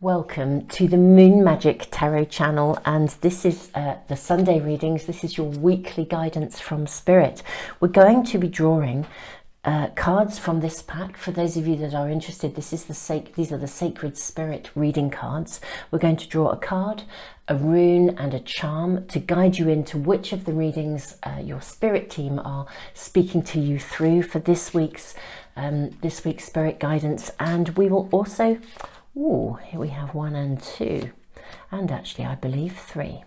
Welcome to the Moon Magic Tarot channel, and this is the Sunday readings. This is your weekly guidance from Spirit. We're going to be drawing cards from this pack. For those of you that are interested, these are the Sacred Spirit reading cards. We're going to draw a card, a rune and a charm to guide you into which of the readings your spirit team are speaking to you through for this week's spirit guidance. And we will also, here we have 1 and 2, and actually I believe 3.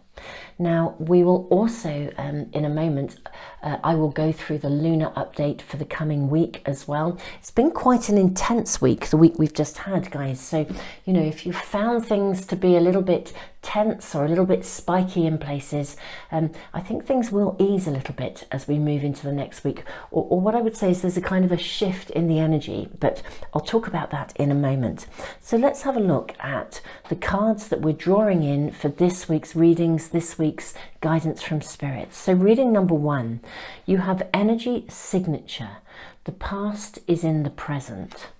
Now we will also, in a moment, I will go through the lunar update for the coming week as well. It's been quite an intense week, the week we've just had, guys. So, you know, if you found things to be a little bit tense or a little bit spiky in places, I think things will ease a little bit as we move into the next week. Or what I would say is there's a kind of a shift in the energy, but I'll talk about that in a moment. So let's have a look at the cards that we're drawing in for this week's readings, this week's guidance from Spirit. So reading number 1, you have energy signature. The past is in the present.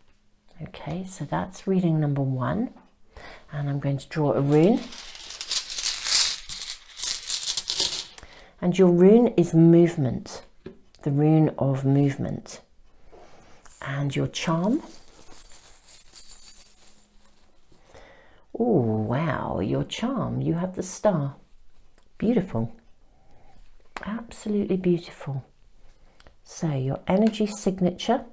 Okay, so that's reading number 1. And I'm going to draw a rune. And your rune is movement, the rune of movement. And your charm. Oh, wow, your charm, you have the star. Beautiful. Absolutely beautiful. So your energy signature,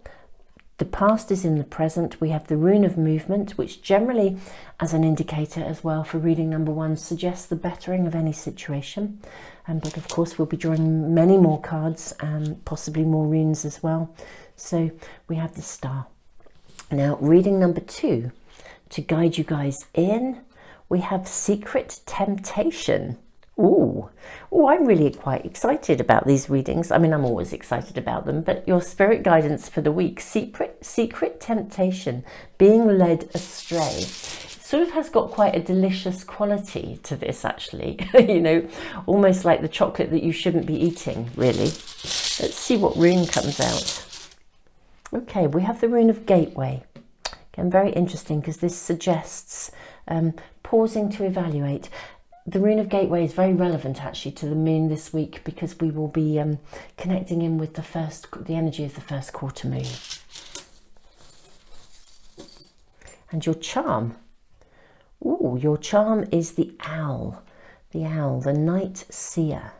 the past is in the present. We have the rune of movement, which generally, as an indicator as well for reading number 1, suggests the bettering of any situation. But of course, we'll be drawing many more cards and possibly more runes as well. So we have the star. Now, reading number 2, to guide you guys in, we have secret temptation. Oh, I'm really quite excited about these readings. I mean, I'm always excited about them, but your spirit guidance for the week, secret temptation, being led astray. Sort of has got quite a delicious quality to this, actually. You know, almost like the chocolate that you shouldn't be eating, really. Let's see what rune comes out. Okay, we have the rune of gateway. Again, very interesting because this suggests pausing to evaluate. The rune of gateway is very relevant actually to the moon this week because we will be connecting in with the energy of the first quarter moon. And your charm. Ooh, your charm is the owl, the night seer,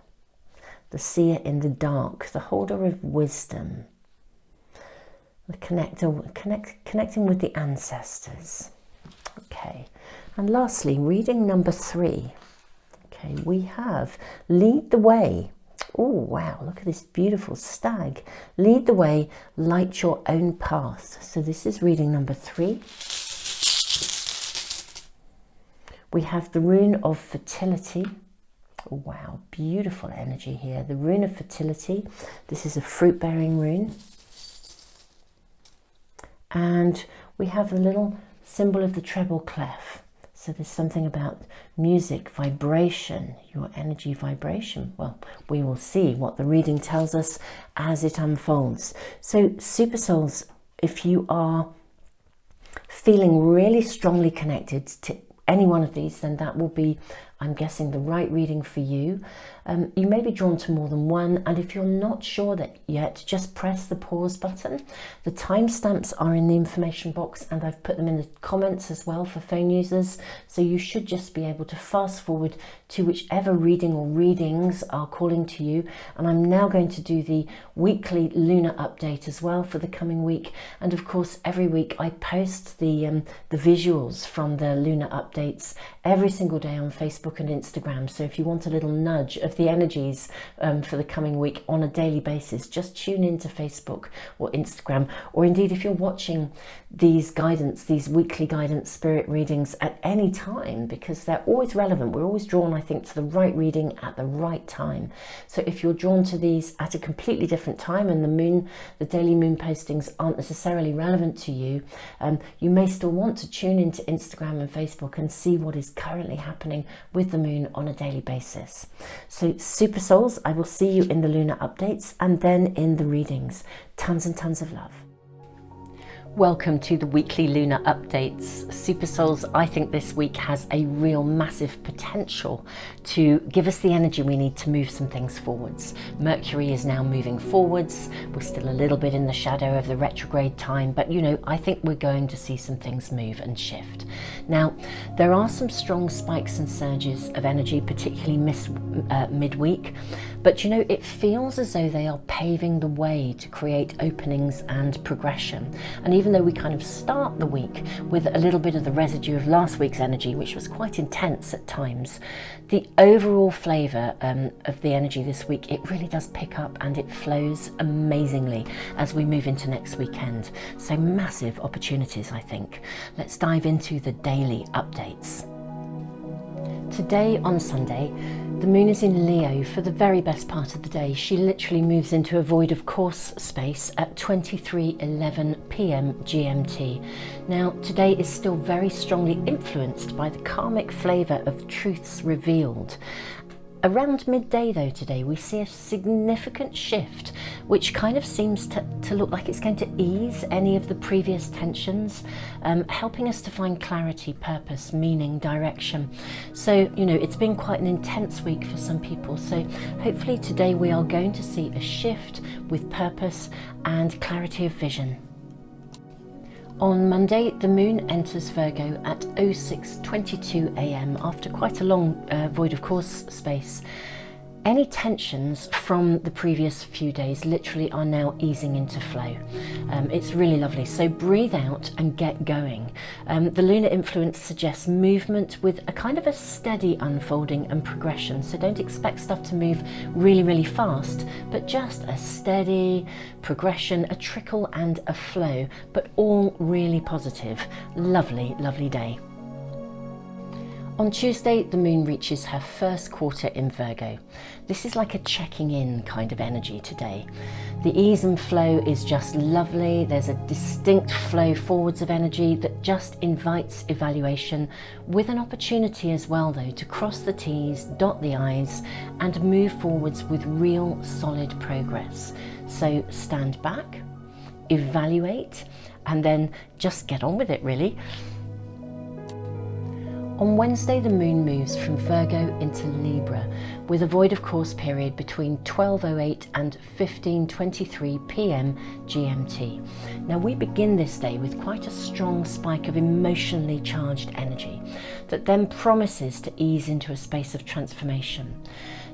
the seer in the dark, the holder of wisdom, the connecting with the ancestors. Okay, and lastly, reading number 3. Okay, we have lead the way. Oh, wow, look at this beautiful stag. Lead the way, light your own path. So this is reading number 3. We have the rune of fertility. Oh, wow, beautiful energy here. The rune of fertility. This is a fruit-bearing rune. And we have the little symbol of the treble clef. So there's something about music, vibration, your energy vibration. Well, we will see what the reading tells us as it unfolds. So Super Souls, if you are feeling really strongly connected to any one of these, then that will be, I'm guessing, the right reading for you. You may be drawn to more than one, and if you're not sure that yet, just press the pause button. The timestamps are in the information box, and I've put them in the comments as well for phone users, so you should just be able to fast forward to whichever reading or readings are calling to you. And I'm now going to do the weekly lunar update as well for the coming week, and of course every week I post the visuals from the lunar updates every single day on Facebook and Instagram. So if you want a little nudge of the energies for the coming week on a daily basis, just tune into Facebook or Instagram, or indeed if you're watching these weekly guidance spirit readings at any time, because they're always relevant. We're always drawn, I think, to the right reading at the right time. So if you're drawn to these at a completely different time and the daily moon postings aren't necessarily relevant to you, you may still want to tune into Instagram and Facebook and see what is currently happening with the moon on a daily basis. So Super Souls, I will see you in the lunar updates and then in the readings. Tons and tons of love. Welcome to the weekly lunar updates. Super Souls, I think this week has a real massive potential to give us the energy we need to move some things forwards. Mercury is now moving forwards. We're still a little bit in the shadow of the retrograde time, but I think we're going to see some things move and shift. Now, there are some strong spikes and surges of energy, particularly midweek, but it feels as though they are paving the way to create openings and progression. And even though we kind of start the week with a little bit of the residue of last week's energy, which was quite intense at times, the overall flavour of the energy this week, it really does pick up and it flows amazingly as we move into next weekend. So massive opportunities, I think. Let's dive into the daily updates. Today on Sunday, the moon is in Leo for the very best part of the day. She literally moves into a void of course space at 23:11 p.m. GMT. Now, today is still very strongly influenced by the karmic flavour of truths revealed. Around midday though today, we see a significant shift which kind of seems to look like it's going to ease any of the previous tensions, helping us to find clarity, purpose, meaning, direction. So, it's been quite an intense week for some people. So hopefully today we are going to see a shift with purpose and clarity of vision. On Monday, the moon enters Virgo at 06:22 a.m. after quite a long void of course space. Any tensions from the previous few days literally are now easing into flow. It's really lovely. So breathe out and get going. The lunar influence suggests movement with a kind of a steady unfolding and progression. So don't expect stuff to move really, really fast, but just a steady progression, a trickle and a flow, but all really positive. Lovely, lovely day. On Tuesday, the moon reaches her first quarter in Virgo. This is like a checking in kind of energy today. The ease and flow is just lovely. There's a distinct flow forwards of energy that just invites evaluation, with an opportunity as well though to cross the T's, dot the I's and move forwards with real solid progress. So stand back, evaluate and then just get on with it really. On Wednesday, the moon moves from Virgo into Libra with a void of course period between 12:08 and 15:23 p.m. GMT. Now we begin this day with quite a strong spike of emotionally charged energy that then promises to ease into a space of transformation.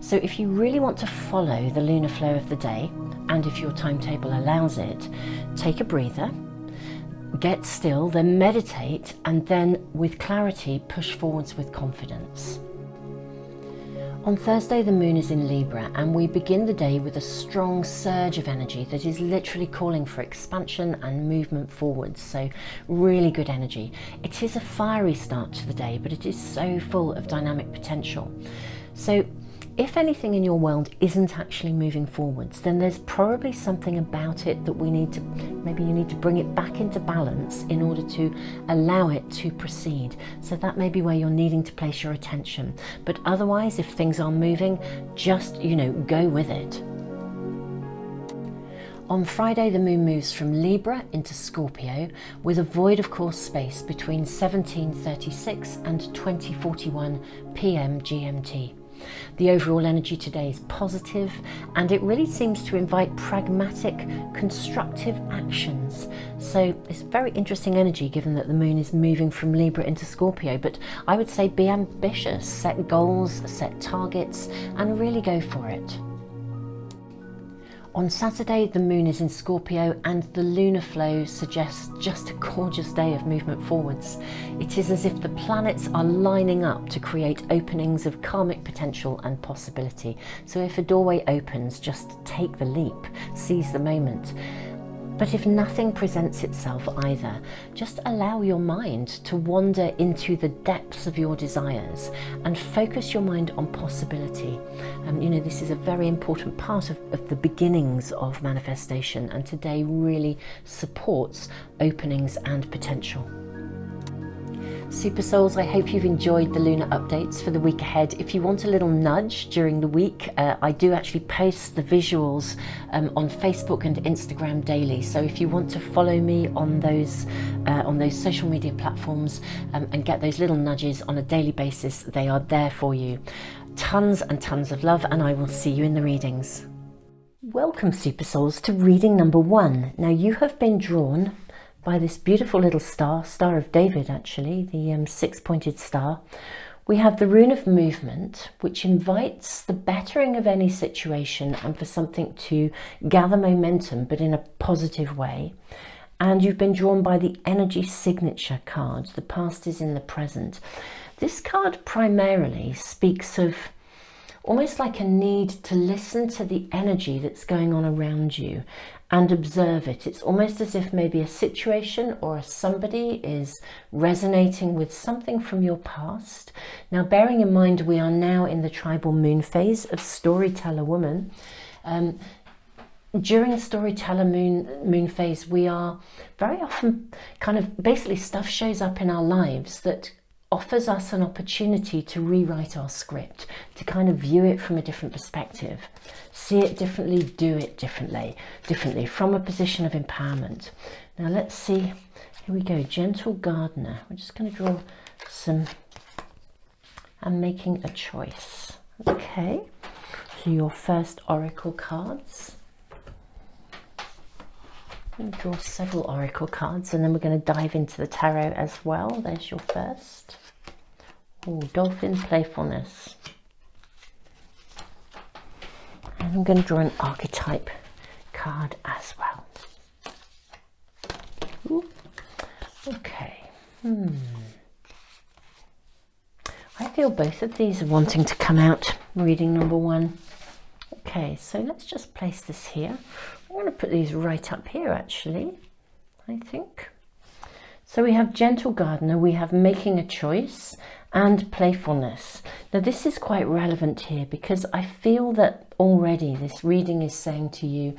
So if you really want to follow the lunar flow of the day, and if your timetable allows it, take a breather, get still, then meditate, and then with clarity push forwards with confidence. On Thursday, the moon is in Libra and we begin the day with a strong surge of energy that is literally calling for expansion and movement forwards. So really good energy. It is a fiery start to the day, but it is so full of dynamic potential. So if anything in your world isn't actually moving forwards, then there's probably something about it that maybe you need to bring it back into balance in order to allow it to proceed. So that may be where you're needing to place your attention. But otherwise, if things are moving, just, go with it. On Friday, the moon moves from Libra into Scorpio with a void of course space between 17:36 and 20:41 p.m. GMT. The overall energy today is positive and it really seems to invite pragmatic, constructive actions. So it's very interesting energy given that the moon is moving from Libra into Scorpio, but I would say be ambitious, set goals, set targets and really go for it. On Saturday, the moon is in Scorpio and the lunar flow suggests just a gorgeous day of movement forwards. It is as if the planets are lining up to create openings of karmic potential and possibility. So if a doorway opens, just take the leap, seize the moment. But if nothing presents itself either, just allow your mind to wander into the depths of your desires and focus your mind on possibility. This is a very important part of the beginnings of manifestation, and today really supports openings and potential. Super Souls, I hope you've enjoyed the lunar updates for the week ahead. If you want a little nudge during the week, I do actually post the visuals on Facebook and Instagram daily. So if you want to follow me on those social media platforms and get those little nudges on a daily basis, they are there for you. Tons and tons of love, and I will see you in the readings. Welcome, Super Souls, to reading number 1. Now, you have been drawn by this beautiful little star, Star of David actually, the 6-pointed star. We have the rune of movement, which invites the bettering of any situation and for something to gather momentum, but in a positive way. And you've been drawn by the energy signature card. The past is in the present. This card primarily speaks of almost like a need to listen to the energy that's going on around you and observe it. It's almost as if maybe a situation or somebody is resonating with something from your past. Now, bearing in mind we are now in the tribal moon phase of Storyteller Woman. During Storyteller moon phase, we are very often kind of basically stuff shows up in our lives that offers us an opportunity to rewrite our script, to kind of view it from a different perspective, see it differently, do it differently from a position of empowerment. Now let's see, here we go, Gentle Gardener. We're just going to draw some, I'm making a choice. Okay, so your first oracle cards. I'm going to draw several oracle cards and then we're going to dive into the tarot as well. There's your first. Oh, Dolphin Playfulness. And I'm going to draw an archetype card as well. Ooh. Okay. I feel both of these are wanting to come out, reading number 1. Okay, so let's just place this here. I'm going to put these right up here actually, I think. So we have Gentle Gardener, we have Making a Choice, and Playfulness. Now this is quite relevant here because I feel that already this reading is saying to you,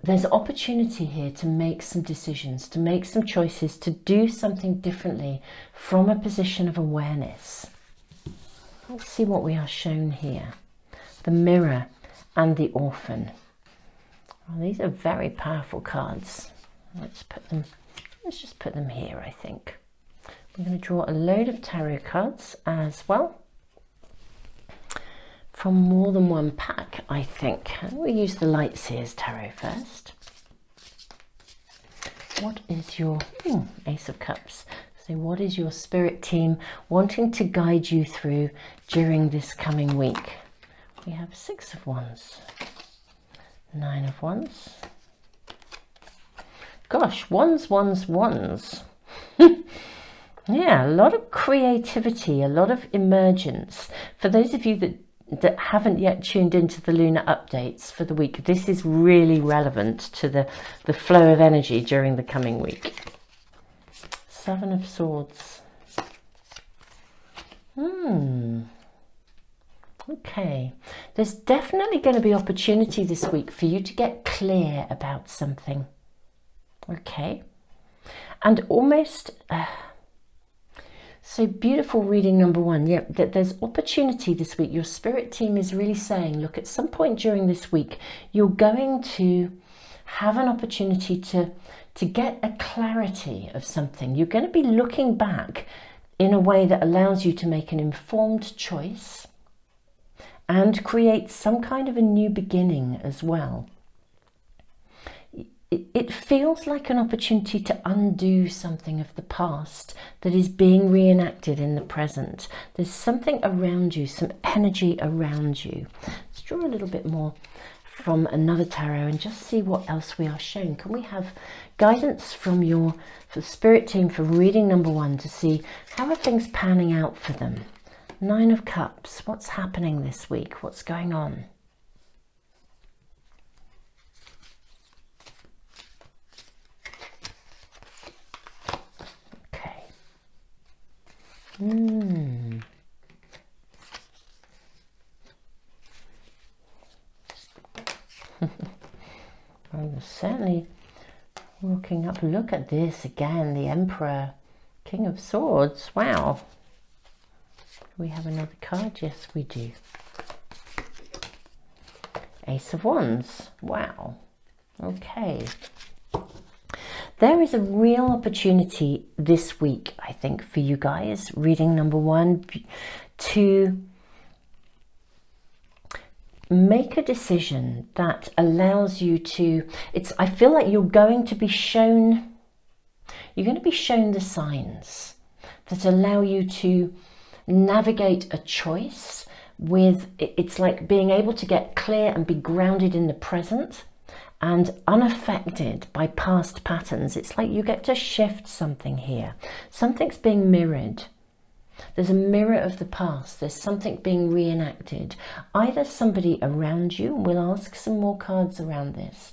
there's opportunity here to make some decisions, to make some choices, to do something differently from a position of awareness. Let's see what we are shown here. The Mirror and the Orphan. Well, these are very powerful cards. Let's just put them here, I think. I'm going to draw a load of tarot cards as well. From more than one pack, I think. We'll use the Light Seers tarot first. What is your Ace of Cups? So what is your spirit team wanting to guide you through during this coming week? We have 6 of Wands. 9 of Wands. Gosh, wands. Yeah, a lot of creativity, a lot of emergence. For those of you that haven't yet tuned into the lunar updates for the week, this is really relevant to the flow of energy during the coming week. 7 of Swords. Okay, there's definitely going to be opportunity this week for you to get clear about something. Okay, and almost so beautiful reading number 1. Yeah, that there's opportunity this week. Your spirit team is really saying, look, at some point during this week you're going to have an opportunity to get a clarity of something. You're going to be looking back in a way that allows you to make an informed choice and create some kind of a new beginning as well. It feels like an opportunity to undo something of the past that is being reenacted in the present. There's something around you, some energy around you. Let's draw a little bit more from another tarot and just see what else we are shown. Can we have guidance from for the spirit team for reading number 1 to see how are things panning out for them? 9 of Cups. What's happening this week? What's going on? Okay. Well, certainly looking up. Look at this again, the Emperor. King of Swords. Wow. We have another card. Yes, we do. Ace of Wands. Wow. Okay. There is a real opportunity this week, I think, for you guys, reading number one, to make a decision that allows you to, I feel like you're going to be shown the signs that allow you to navigate a choice with, it's like being able to get clear and be grounded in the present and unaffected by past patterns. It's like you get to shift something here. Something's being mirrored. There's a mirror of the past. There's something being reenacted. Either somebody around you, we'll ask some more cards around this.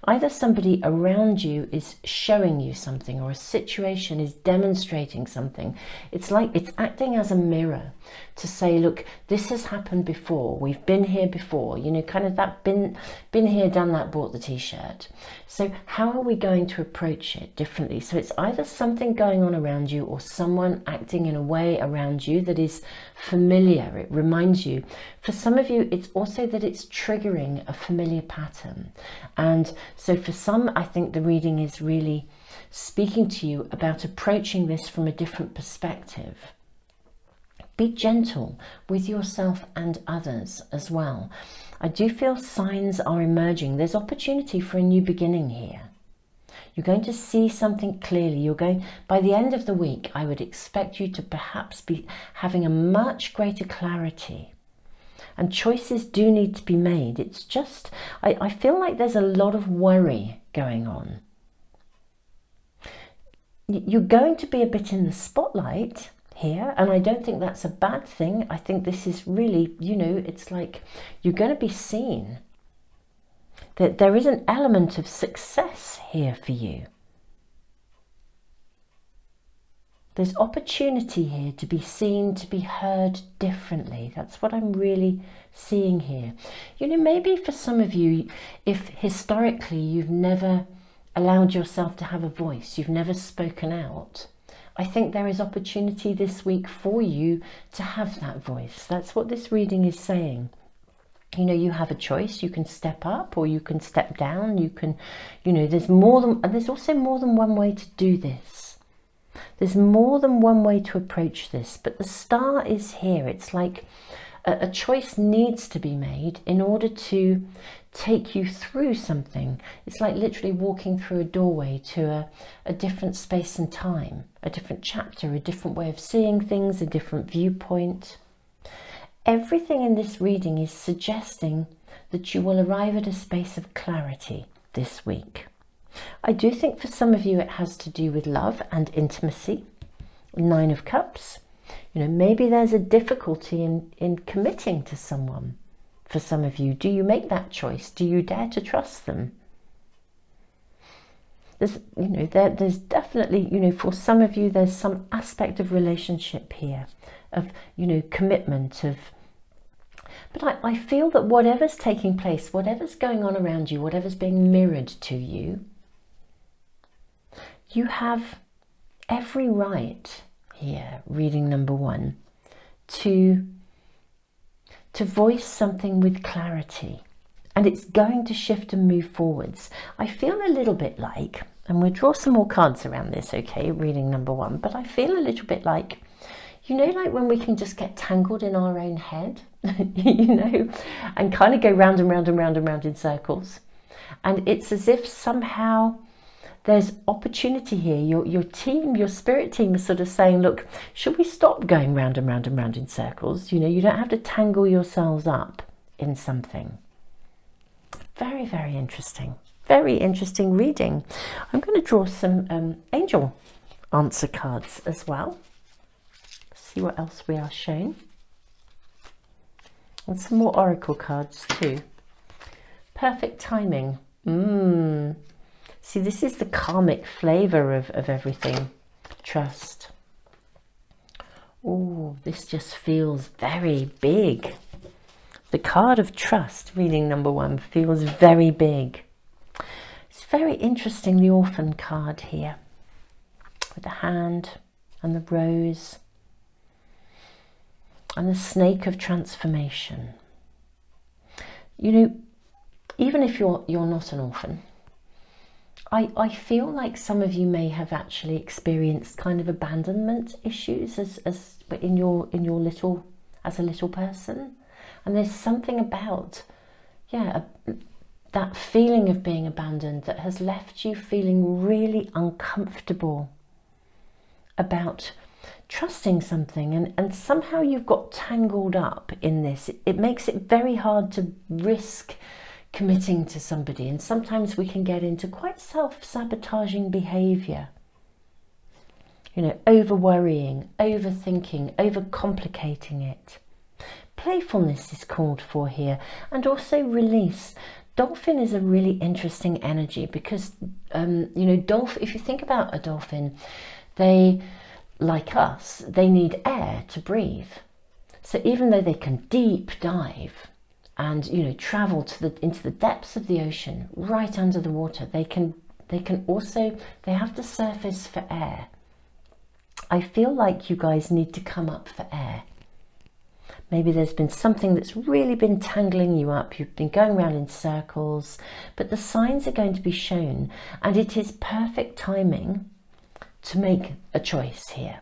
Either somebody around you is showing you something, or a situation is demonstrating something. It's like it's acting as a mirror to say, look, this has happened before. We've been here before. You know, kind of that been here, done that, bought the t-shirt. So how are we going to approach it differently? So it's either something going on around you or someone acting in a way around you that is familiar. It reminds you. For some of you, it's also that it's triggering a familiar pattern. And so for some, I think the reading is really speaking to you about approaching this from a different perspective. Be gentle with yourself and others as well. I do feel signs are emerging. There's opportunity for a new beginning here. You're going to see something clearly. By the end of the week, I would expect you to perhaps be having a much greater clarity. And choices do need to be made. It's just, I feel like there's a lot of worry going on. You're going to be a bit in the spotlight here, and I don't think that's a bad thing. I think this is really, you know, it's like you're going to be seen. That there is an element of success here for you. There's opportunity here to be seen, to be heard differently. That's what I'm really seeing here. You know, maybe for some of you, if historically you've never allowed yourself to have a voice, you've never spoken out, I think there is opportunity this week for you to have that voice. That's what this reading is saying. You know, you have a choice. You can step up or you can step down. You can, you know, there's also more than one way to do this. There's more than one way to approach this, but the star is here. It's like a choice needs to be made in order to take you through something. It's like literally walking through a doorway to a different space and time, a different chapter, a different way of seeing things, a different viewpoint. Everything in this reading is suggesting that you will arrive at a space of clarity this week. I do think for some of you it has to do with love and intimacy. 9 of Cups. You know, maybe there's a difficulty in committing to someone. For some of you, do you make that choice? Do you dare to trust them? There's definitely, you know, for some of you, there's some aspect of relationship here, of, you know, commitment, of. But I feel that whatever's taking place, whatever's going on around you, whatever's being mirrored to you, you have every right here, reading number 1, to voice something with clarity, and it's going to shift and move forwards. I feel a little bit like, and we'll draw some more cards around this, okay, reading number 1, but I feel a little bit like, you know, like when we can just get tangled in our own head, you know, and kind of go round and round and round and round in circles. And it's as if somehow there's opportunity here. Your team, your spirit team is sort of saying, look, should we stop going round and round and round in circles? You know, you don't have to tangle yourselves up in something. Very, very interesting. Very interesting reading. I'm going to draw some angel answer cards as well. See what else we are shown. And some more oracle cards too. Perfect timing. See, this is the karmic flavour of everything. Trust. Oh, this just feels very big. The card of trust, reading number 1, feels very big. It's very interesting, the orphan card here. With the hand, and the rose and the snake of transformation. You know, even if you're not an orphan, I feel like some of you may have actually experienced kind of abandonment issues as in your little, as a little person. And there's something about, that feeling of being abandoned that has left you feeling really uncomfortable about trusting something, and somehow you've got tangled up in this. It makes it very hard to risk committing to somebody, and sometimes we can get into quite self-sabotaging behavior. You know, over worrying, overthinking, overcomplicating it. Playfulness is called for here, and also release. Dolphin is a really interesting energy because, you know, if you think about a dolphin, they, like us, they need air to breathe. So even though they can deep dive and, you know, travel into the depths of the ocean, right under the water, they have to surface for air. I feel like you guys need to come up for air. Maybe there's been something that's really been tangling you up. You've been going around in circles, but the signs are going to be shown, and it is perfect timing to make a choice here.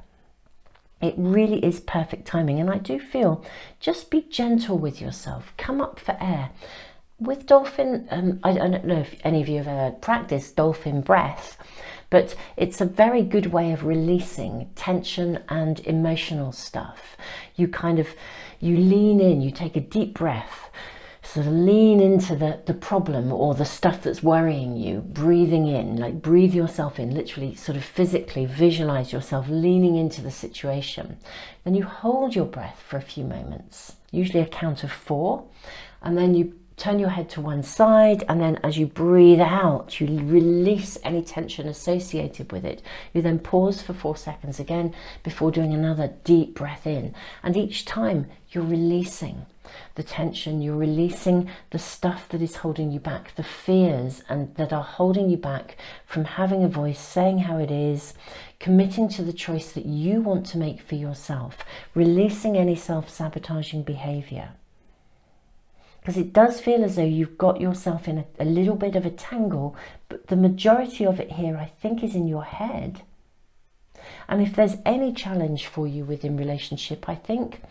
It really is perfect timing, and I do feel, just be gentle with yourself. Come up for air. With dolphin, I don't know if any of you have ever practiced dolphin breath, but it's a very good way of releasing tension and emotional stuff. You lean in, you take a deep breath, sort of lean into the problem or the stuff that's worrying you, breathing in, like breathe yourself in, literally sort of physically visualize yourself leaning into the situation. Then you hold your breath for a few moments, usually a count of 4, and then you turn your head to one side, and then as you breathe out, you release any tension associated with it. You then pause for 4 seconds again before doing another deep breath in. And each time you're releasing the tension, you're releasing the stuff that is holding you back, the fears and that are holding you back from having a voice, saying how it is, committing to the choice that you want to make for yourself, releasing any self-sabotaging behavior. Because it does feel as though you've got yourself in a little bit of a tangle, but the majority of it here, I think, is in your head. And if there's any challenge for you within relationship, I think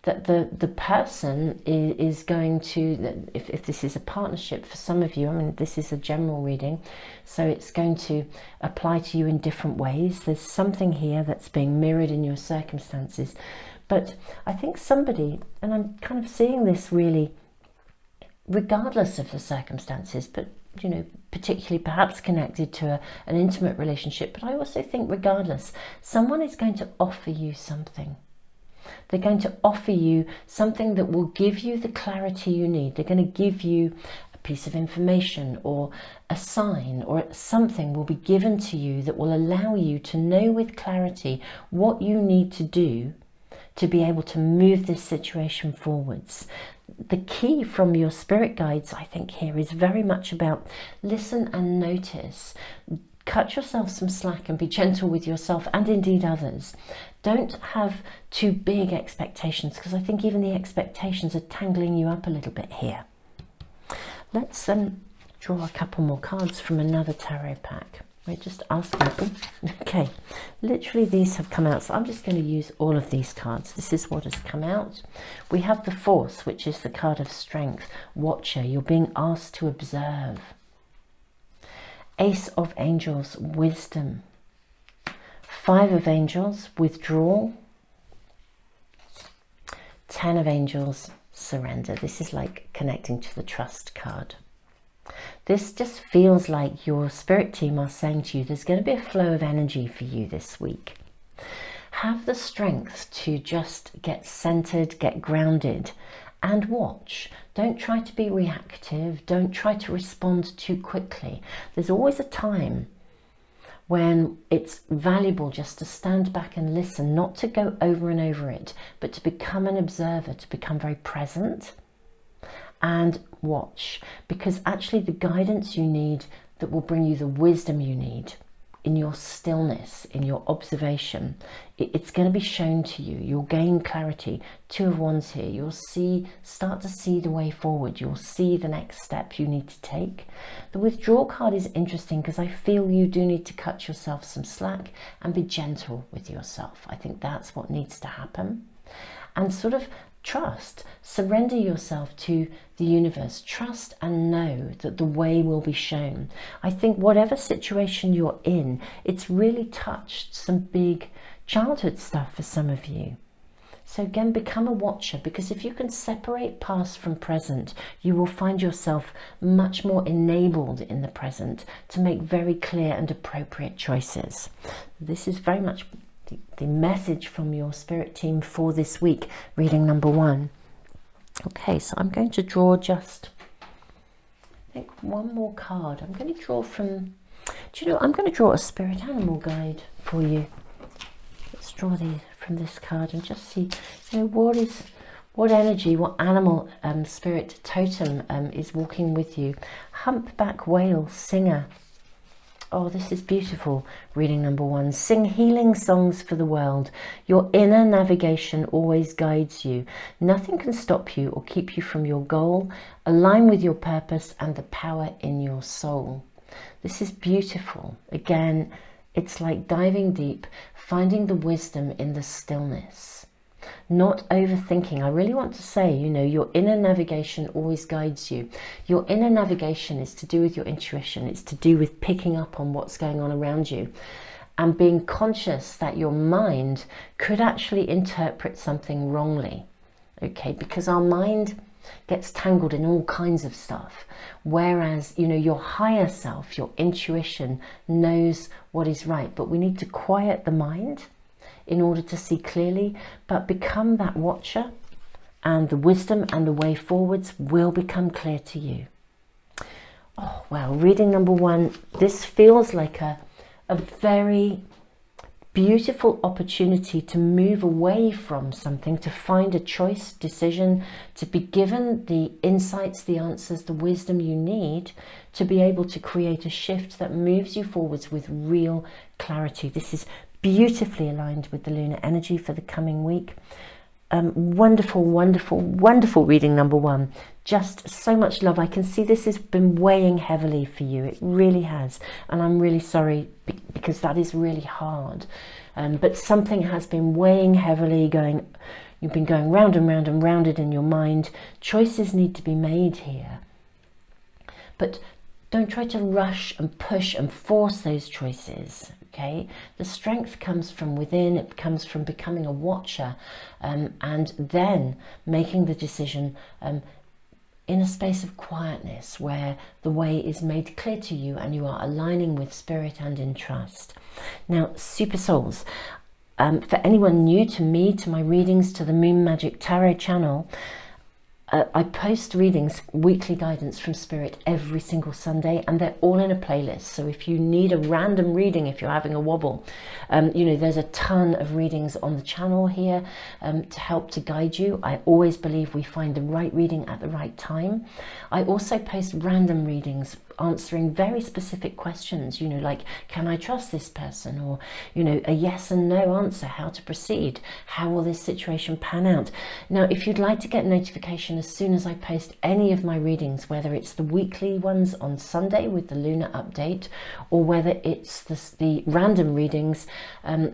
that the person is going to, if this is a partnership for some of you, I mean, this is a general reading, so it's going to apply to you in different ways. There's something here that's being mirrored in your circumstances. But I think somebody, and I'm kind of seeing this really, regardless of the circumstances, but, you know, particularly perhaps connected to an intimate relationship, but I also think regardless, someone is going to offer you something. They're going to offer you something that will give you the clarity you need. They're going to give you a piece of information or a sign, or something will be given to you that will allow you to know with clarity what you need to do to be able to move this situation forwards. The key from your spirit guides, I think, here is very much about listen and notice. Cut yourself some slack and be gentle with yourself and indeed others. Don't have too big expectations, because I think even the expectations are tangling you up a little bit here. Let's draw a couple more cards from another tarot pack. We're just asking them. Okay, literally these have come out, so I'm just going to use all of these cards. This is what has come out. We have the Force, which is the card of strength. Watcher, you're being asked to observe. Ace of Angels, wisdom. 5 of Angels, withdrawal. 10 of Angels, surrender. This is like connecting to the trust card. This just feels like your spirit team are saying to you, there's going to be a flow of energy for you this week. Have the strength to just get centered, get grounded, and watch. Don't try to be reactive. Don't try to respond too quickly. There's always a time when it's valuable just to stand back and listen, not to go over and over it, but to become an observer, to become very present and watch, because actually the guidance you need that will bring you the wisdom you need in your stillness, in your observation, it's going to be shown to you. You'll gain clarity. Two of Wands here. You'll start to see the way forward. You'll see the next step you need to take. The Withdraw card is interesting because I feel you do need to cut yourself some slack and be gentle with yourself. I think that's what needs to happen. And sort of trust, surrender yourself to the universe, trust and know that the way will be shown. I think whatever situation you're in, it's really touched some big childhood stuff for some of you. So again, become a watcher, because if you can separate past from present, you will find yourself much more enabled in the present to make very clear and appropriate choices. This is very much the message from your spirit team for this week, reading number 1. Okay, so I'm going to draw just, I think, one more card. I'm going to draw from, do you know, I'm going to draw a spirit animal guide for you. Let's draw from this card and just see, you know, what energy, what animal spirit totem is walking with you. Humpback whale, singer. Oh, this is beautiful. Reading number 1. Sing healing songs for the world. Your inner navigation always guides you. Nothing can stop you or keep you from your goal. Align with your purpose and the power in your soul. This is beautiful. Again, it's like diving deep, finding the wisdom in the stillness. Not overthinking. I really want to say, you know, your inner navigation always guides you. Your inner navigation is to do with your intuition. It's to do with picking up on what's going on around you and being conscious that your mind could actually interpret something wrongly. Okay, because our mind gets tangled in all kinds of stuff, whereas, you know, your higher self, your intuition, knows what is right. But we need to quiet the mind in order to see clearly, but become that watcher, and the wisdom and the way forwards will become clear to you. Oh, well, reading number 1, this feels like a very beautiful opportunity to move away from something, to find a choice, decision, to be given the insights, the answers, the wisdom you need to be able to create a shift that moves you forwards with real clarity. This is beautifully aligned with the lunar energy for the coming week. Wonderful, wonderful, wonderful reading number 1. Just so much love. I can see this has been weighing heavily for you. It really has. And I'm really sorry, because that is really hard. But something has been weighing heavily, you've been going round and round and rounded in your mind. Choices need to be made here. But don't try to rush and push and force those choices. Okay, the strength comes from within. It comes from becoming a watcher, and then making the decision in a space of quietness where the way is made clear to you and you are aligning with spirit and in trust. Now, Super Souls, for anyone new to me, to my readings, to the Moon Magic Tarot channel, I post readings, weekly guidance from Spirit every single Sunday, and they're all in a playlist. So if you need a random reading, if you're having a wobble, you know, there's a ton of readings on the channel here to help to guide you. I always believe we find the right reading at the right time. I also post random readings answering very specific questions, you know, like, can I trust this person? Or, you know, a yes and no answer, how to proceed, how will this situation pan out? Now, if you'd like to get notification as soon as I post any of my readings, whether it's the weekly ones on Sunday with the lunar update, or whether it's the random readings,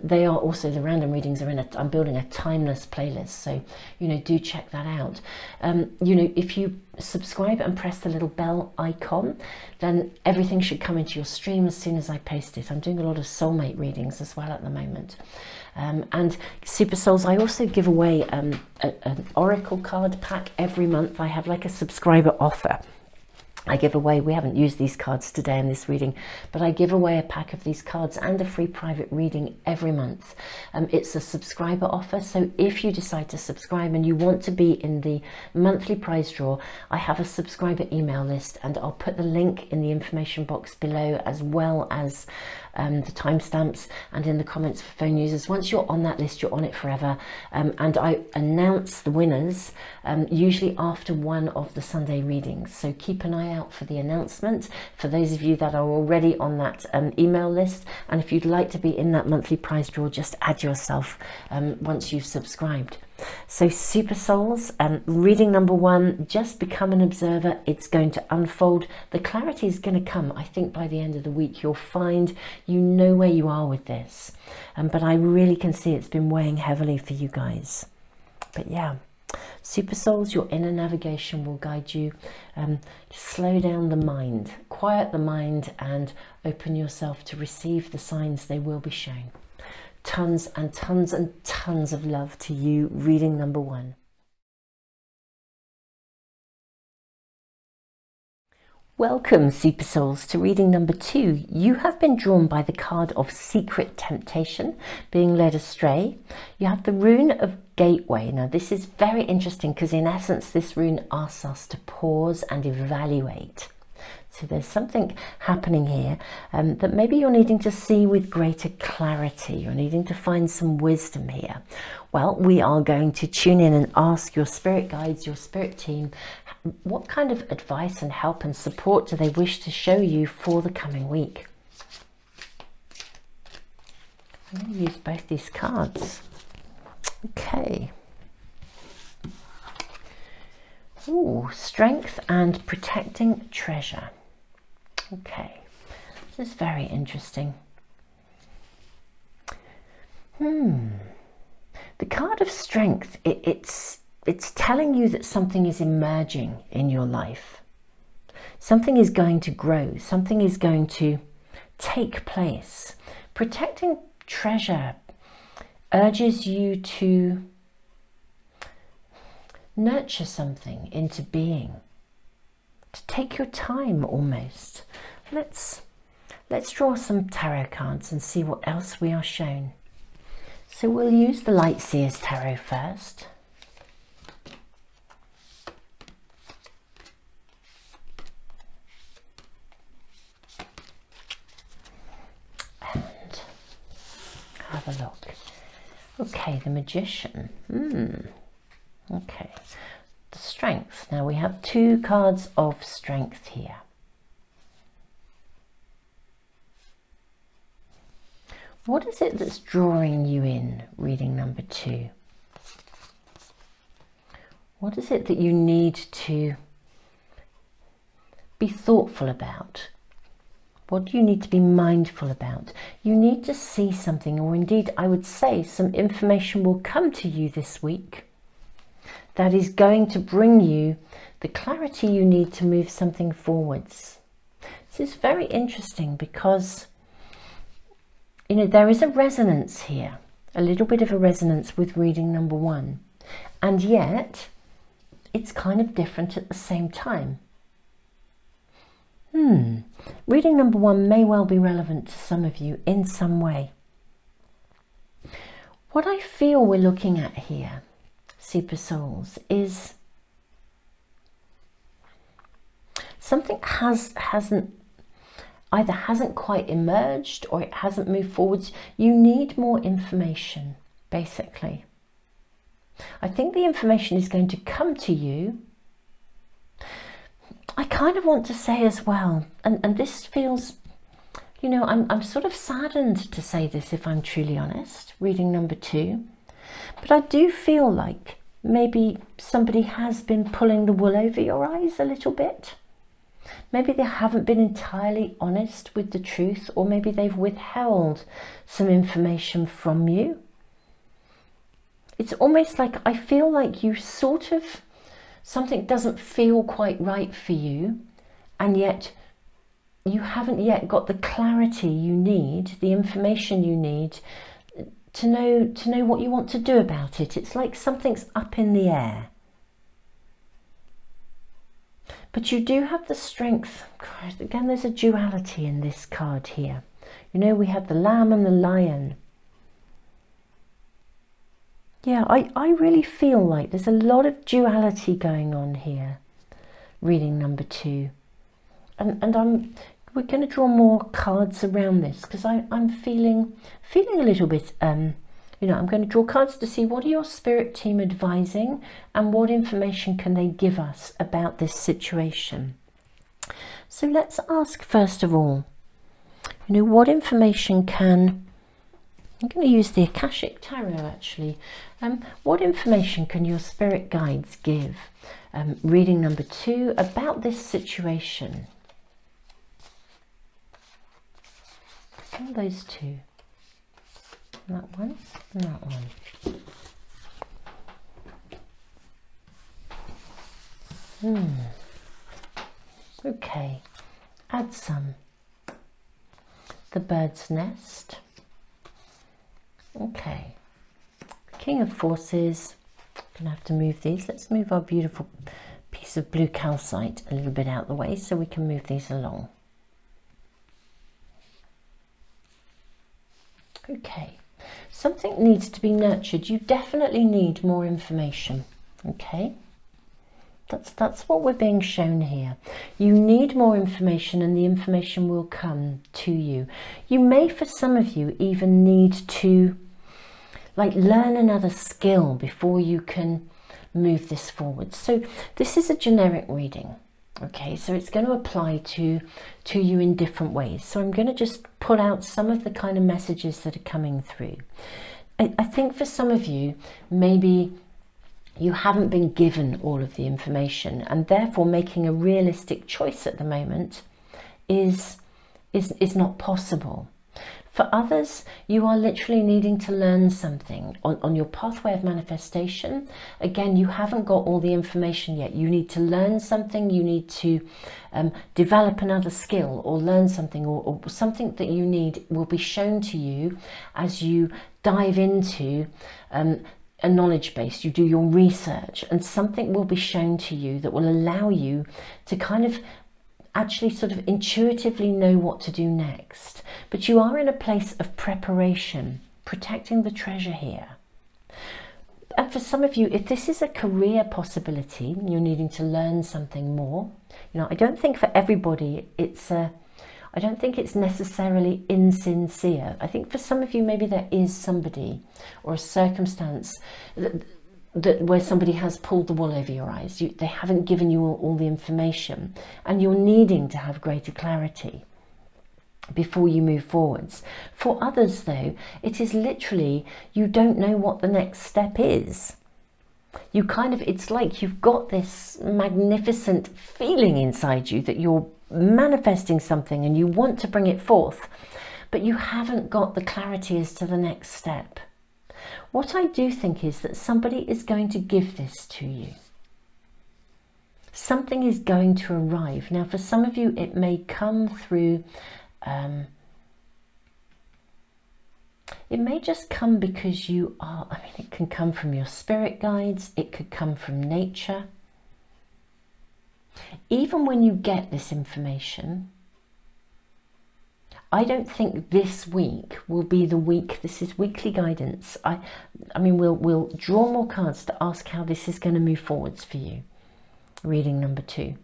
they are also, the random readings are I'm building a timeless playlist, so, you know, do check that out. You know, if you subscribe and press the little bell icon, then everything should come into your stream as soon as I post it. I'm doing a lot of soulmate readings as well at the moment. And Super Souls, I also give away an oracle card pack every month. I have like a subscriber offer. I give away, we haven't used these cards today in this reading, but I give away a pack of these cards and a free private reading every month. It's a subscriber offer, so if you decide to subscribe and you want to be in the monthly prize draw, I have a subscriber email list, and I'll put the link in the information box below, as well as the timestamps and in the comments for phone users. Once you're on that list, you're on it forever. And I announce the winners usually after one of the Sunday readings. So keep an eye out for the announcement for those of you that are already on that email list. And if you'd like to be in that monthly prize draw, just add yourself once you've subscribed. So Super Souls, reading number 1, just become an observer. It's going to unfold. The clarity is going to come. I think by the end of the week you'll find you know where you are with this, but I really can see it's been weighing heavily for you guys. But yeah, Super Souls, your inner navigation will guide you. Slow down the mind, quiet the mind, and open yourself to receive the signs they will be shown. Tons and tons and tons of love to you, reading number 1. Welcome, Super Souls, to reading number 2. You have been drawn by the card of Secret Temptation, being led astray. You have the rune of Gateway. Now, this is very interesting because in essence, this rune asks us to pause and evaluate. So there's something happening here that maybe you're needing to see with greater clarity. You're needing to find some wisdom here. Well, we are going to tune in and ask your spirit guides, your spirit team, what kind of advice and help and support do they wish to show you for the coming week? I'm going to use both these cards. Okay. Ooh, strength and protecting treasure. Okay, this is very interesting. The card of strength, it's telling you that something is emerging in your life. Something is going to grow. Something is going to take place. Protecting treasure urges you to nurture something into being, to take your time almost. Let's draw some tarot cards and see what else we are shown. So we'll use the Light Seers Tarot first. And have a look. Okay, the Magician. Okay, the Strength. Now we have 2 cards of strength here. What is it that's drawing you in, reading number 2? What is it that you need to be thoughtful about? What do you need to be mindful about? You need to see something, or indeed I would say some information will come to you this week that is going to bring you the clarity you need to move something forwards. This is very interesting because, you know, there is a resonance here, a little bit of a resonance with reading number 1, and yet it's kind of different at the same time. Reading number 1 may well be relevant to some of you in some way. What I feel we're looking at here, Super Souls, is something hasn't quite emerged, or it hasn't moved forwards. You need more information, basically. I think the information is going to come to you. I kind of want to say as well, and this feels, you know, I'm sort of saddened to say this if I'm truly honest, reading number 2, but I do feel like maybe somebody has been pulling the wool over your eyes a little bit. Maybe they haven't been entirely honest with the truth, or maybe they've withheld some information from you. It's almost like I feel like you sort of, something doesn't feel quite right for you, and yet you haven't yet got the clarity you need, the information you need to know what you want to do about it. It's like something's up in the air. But you do have the strength. Again, there's a duality in this card here. You know, we have the lamb and the lion. Yeah, I really feel like there's a lot of duality going on here, reading number 2. And I'm we're going to draw more cards around this, because I'm feeling a little bit, you know, I'm going to draw cards to see what are your spirit team advising and what information can they give us about this situation. So let's ask first of all, you know, what information can, I'm going to use the Akashic Tarot actually, what information can your spirit guides give? Reading number 2 about this situation. And those two, that one and that one. Okay, add some. The bird's nest. Okay, King of Forces. Gonna have to move these. Let's move our beautiful piece of blue calcite a little bit out of the way so we can move these along. Okay, something needs to be nurtured. You definitely need more information. Okay, that's what we're being shown here. You need more information, and the information will come to you. You may, for some of you, even need to learn another skill before you can move this forward. So this is a generic reading. Okay, so it's going to apply to you in different ways. So I'm going to just pull out some of the kind of messages that are coming through. I think for some of you, maybe you haven't been given all of the information, and therefore making a realistic choice at the moment is not possible. For others, you are literally needing to learn something on your pathway of manifestation. Again, you haven't got all the information yet. You need to learn something, you need to develop another skill or learn something, or something that you need will be shown to you as you dive into a knowledge base. You do your research, and something will be shown to you that will allow you to kind of actually sort of intuitively know what to do next. But you are in a place of preparation, protecting the treasure here. And for some of you, if this is a career possibility, you're needing to learn something more. You know, I don't think for everybody I don't think it's necessarily insincere. I think for some of you, maybe there is somebody or a circumstance that where somebody has pulled the wool over your eyes. They haven't given you all the information, and you're needing to have greater clarity before you move forwards. For others though, it is literally, you don't know what the next step is. You kind of, it's like you've got this magnificent feeling inside you that you're manifesting something and you want to bring it forth, but you haven't got the clarity as to the next step. What I do think is that somebody is going to give this to you. Something is going to arrive. Now, for some of you, it may come through, it may just come because you are, I mean, it can come from your spirit guides, it could come from nature. Even when you get this information, I don't think this week will be the week. This is weekly guidance. I mean, we'll draw more cards to ask how this is going to move forwards for you. Reading number 2.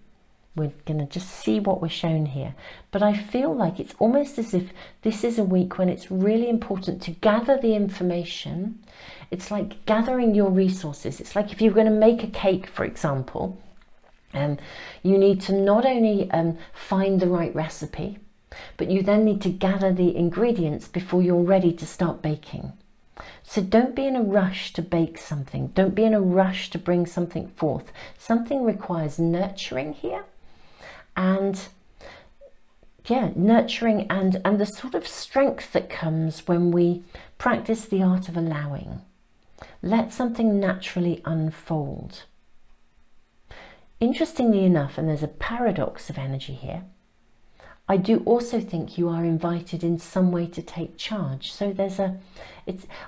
We're going to just see what we're shown here. But I feel like it's almost as if this is a week when it's really important to gather the information. It's like gathering your resources. It's like if you're going to make a cake, for example, you need to not only find the right recipe, but you then need to gather the ingredients before you're ready to start baking. So don't be in a rush to bake something. Don't be in a rush to bring something forth. Something requires nurturing here, and nurturing and the sort of strength that comes when we practice the art of allowing. Let something naturally unfold. Interestingly enough, and there's a paradox of energy here, I do also think you are invited in some way to take charge. So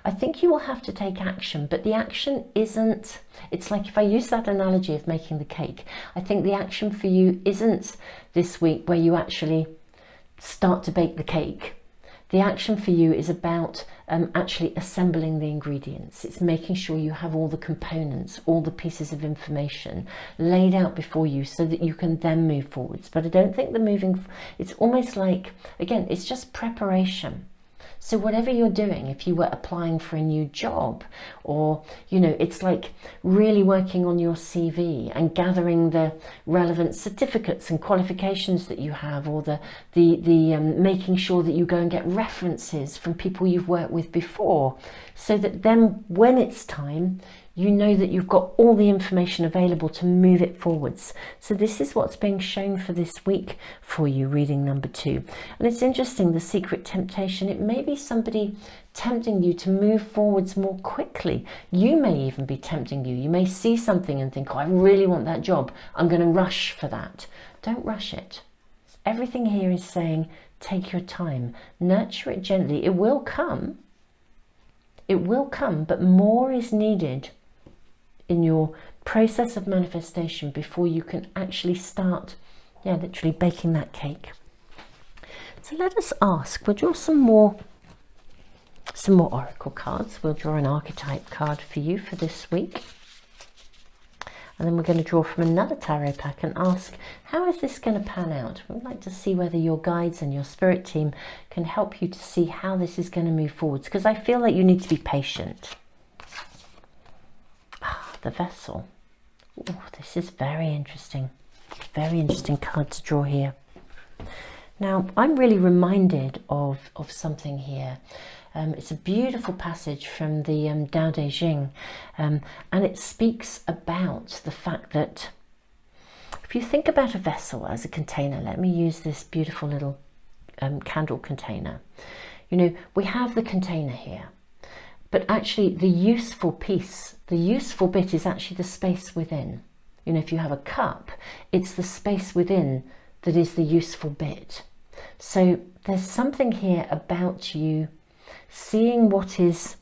I think you will have to take action, but the action isn't, it's like if I use that analogy of making the cake, I think the action for you isn't this week where you actually start to bake the cake. The action for you is about actually assembling the ingredients. It's making sure you have all the components, all the pieces of information laid out before you so that you can then move forwards. But I don't think it's almost like, again, it's just preparation. So whatever you're doing, if you were applying for a new job, or, you know, it's like really working on your CV and gathering the relevant certificates and qualifications that you have, or making sure that you go and get references from people you've worked with before, so that then when it's time, you know that you've got all the information available to move it forwards. So this is what's being shown for this week for you, reading number 2. And it's interesting, the secret temptation, it may be somebody tempting you to move forwards more quickly. You may even be tempting you. You may see something and think, oh, I really want that job. I'm going to rush for that. Don't rush it. Everything here is saying, take your time, nurture it gently. It will come. It will come, but more is needed in your process of manifestation before you can actually start, literally baking that cake. So let us ask, we'll draw some more oracle cards. We'll draw an archetype card for you for this week. And then we're going to draw from another tarot pack and ask, how is this going to pan out? We'd like to see whether your guides and your spirit team can help you to see how this is going to move forwards, because I feel like you need to be patient. The Vessel. Oh, this is very interesting. Very interesting card to draw here. Now, I'm really reminded of something here. It's a beautiful passage from the Tao Te Ching, and it speaks about the fact that if you think about a vessel as a container, let me use this beautiful little candle container. You know, we have the container here, but actually the useful piece, the useful bit is actually the space within. You know, if you have a cup, it's the space within that is the useful bit. So there's something here about you seeing what is,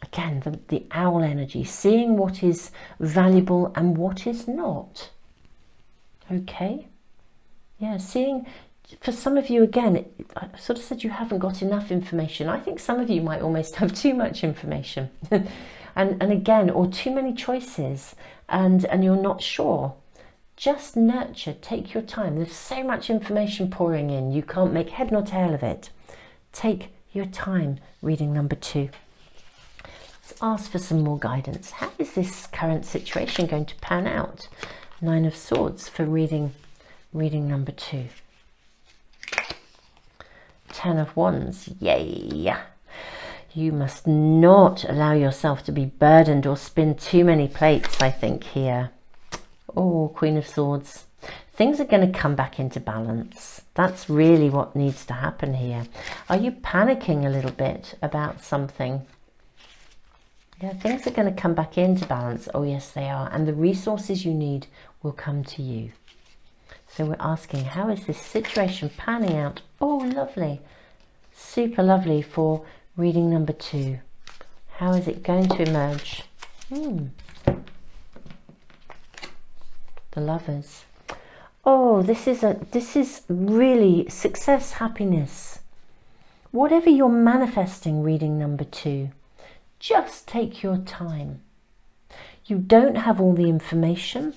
again, the owl energy, seeing what is valuable and what is not. Okay? Yeah, seeing, for some of you, again, I sort of said you haven't got enough information. I think some of you might almost have too much information. and again, or too many choices, and you're not sure. Just nurture, take your time. There's so much information pouring in, you can't make head nor tail of it. Take your time, reading number 2. Let's ask for some more guidance. How is this current situation going to pan out? 9 of Swords for reading number 2. 10 of Wands, yay! You must not allow yourself to be burdened or spin too many plates, I think, here. Oh, Queen of Swords. Things are going to come back into balance. That's really what needs to happen here. Are you panicking a little bit about something? Yeah, things are going to come back into balance. Oh, yes, they are. And the resources you need will come to you. So we're asking, how is this situation panning out? Oh, lovely. Super lovely for reading number 2. How is it going to emerge? The Lovers. Oh, this is really success, happiness. Whatever you're manifesting, reading number 2, just take your time. You don't have all the information.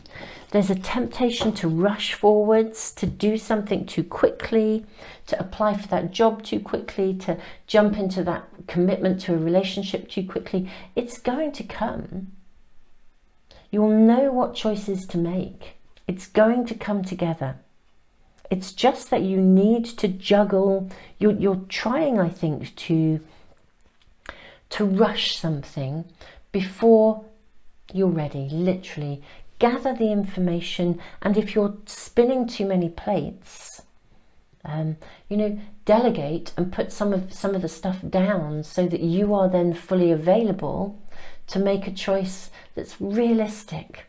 There's a temptation to rush forwards, to do something too quickly, to apply for that job too quickly, to jump into that commitment to a relationship too quickly. It's going to come. You'll know what choices to make. It's going to come together. It's just that you need to juggle. You're trying, I think, to rush something before you're ready. Literally gather the information, and if you're spinning too many plates, you know, delegate and put some of the stuff down so that you are then fully available to make a choice that's realistic,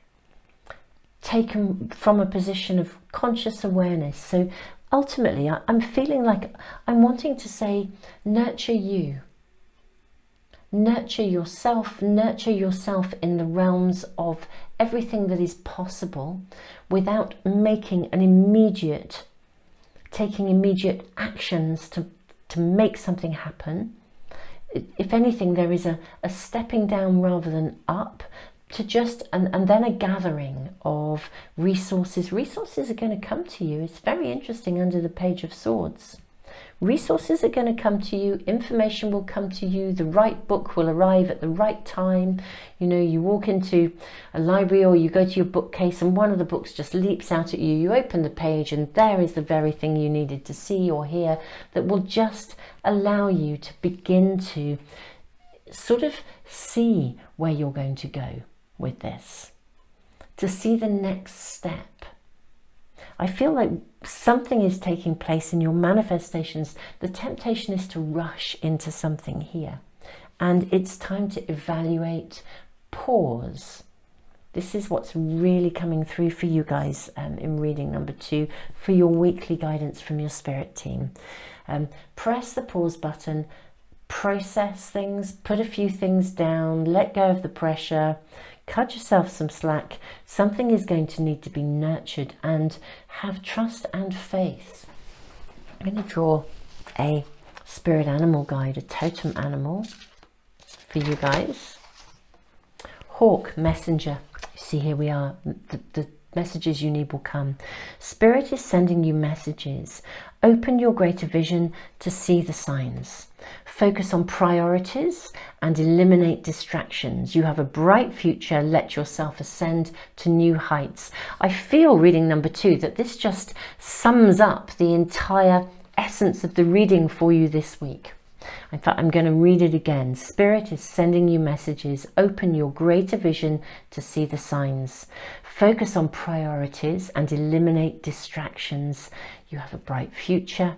taken from a position of conscious awareness. So ultimately, I'm feeling like I'm wanting to say, nurture you. Nurture yourself in the realms of everything that is possible without making taking immediate actions to to make something happen. If anything, there is a stepping down rather than up, to just, and then a gathering of resources. Resources are going to come to you. It's very interesting under the Page of Swords. Resources are going to come to you, information will come to you, the right book will arrive at the right time. You know, you walk into a library or you go to your bookcase and one of the books just leaps out at you. You open the page and there is the very thing you needed to see or hear that will just allow you to begin to sort of see where you're going to go with this, to see the next step. I feel like something is taking place in your manifestations. The temptation is to rush into something here. And it's time to evaluate, pause. This is what's really coming through for you guys in reading number 2 for your weekly guidance from your spirit team. Press the pause button, process things, put a few things down, let go of the pressure, cut yourself some slack. Something is going to need to be nurtured, and have trust and faith. I'm going to draw a spirit animal guide, a totem animal for you guys. Hawk, messenger. You see, here we are. The messages you need will come. Spirit is sending you messages. Open your greater vision to see the signs. Focus on priorities and eliminate distractions. You have a bright future. Let yourself ascend to new heights. I feel, reading number 2, that this just sums up the entire essence of the reading for you this week. In fact, I'm going to read it again. Spirit is sending you messages. Open your greater vision to see the signs. Focus on priorities and eliminate distractions. You have a bright future.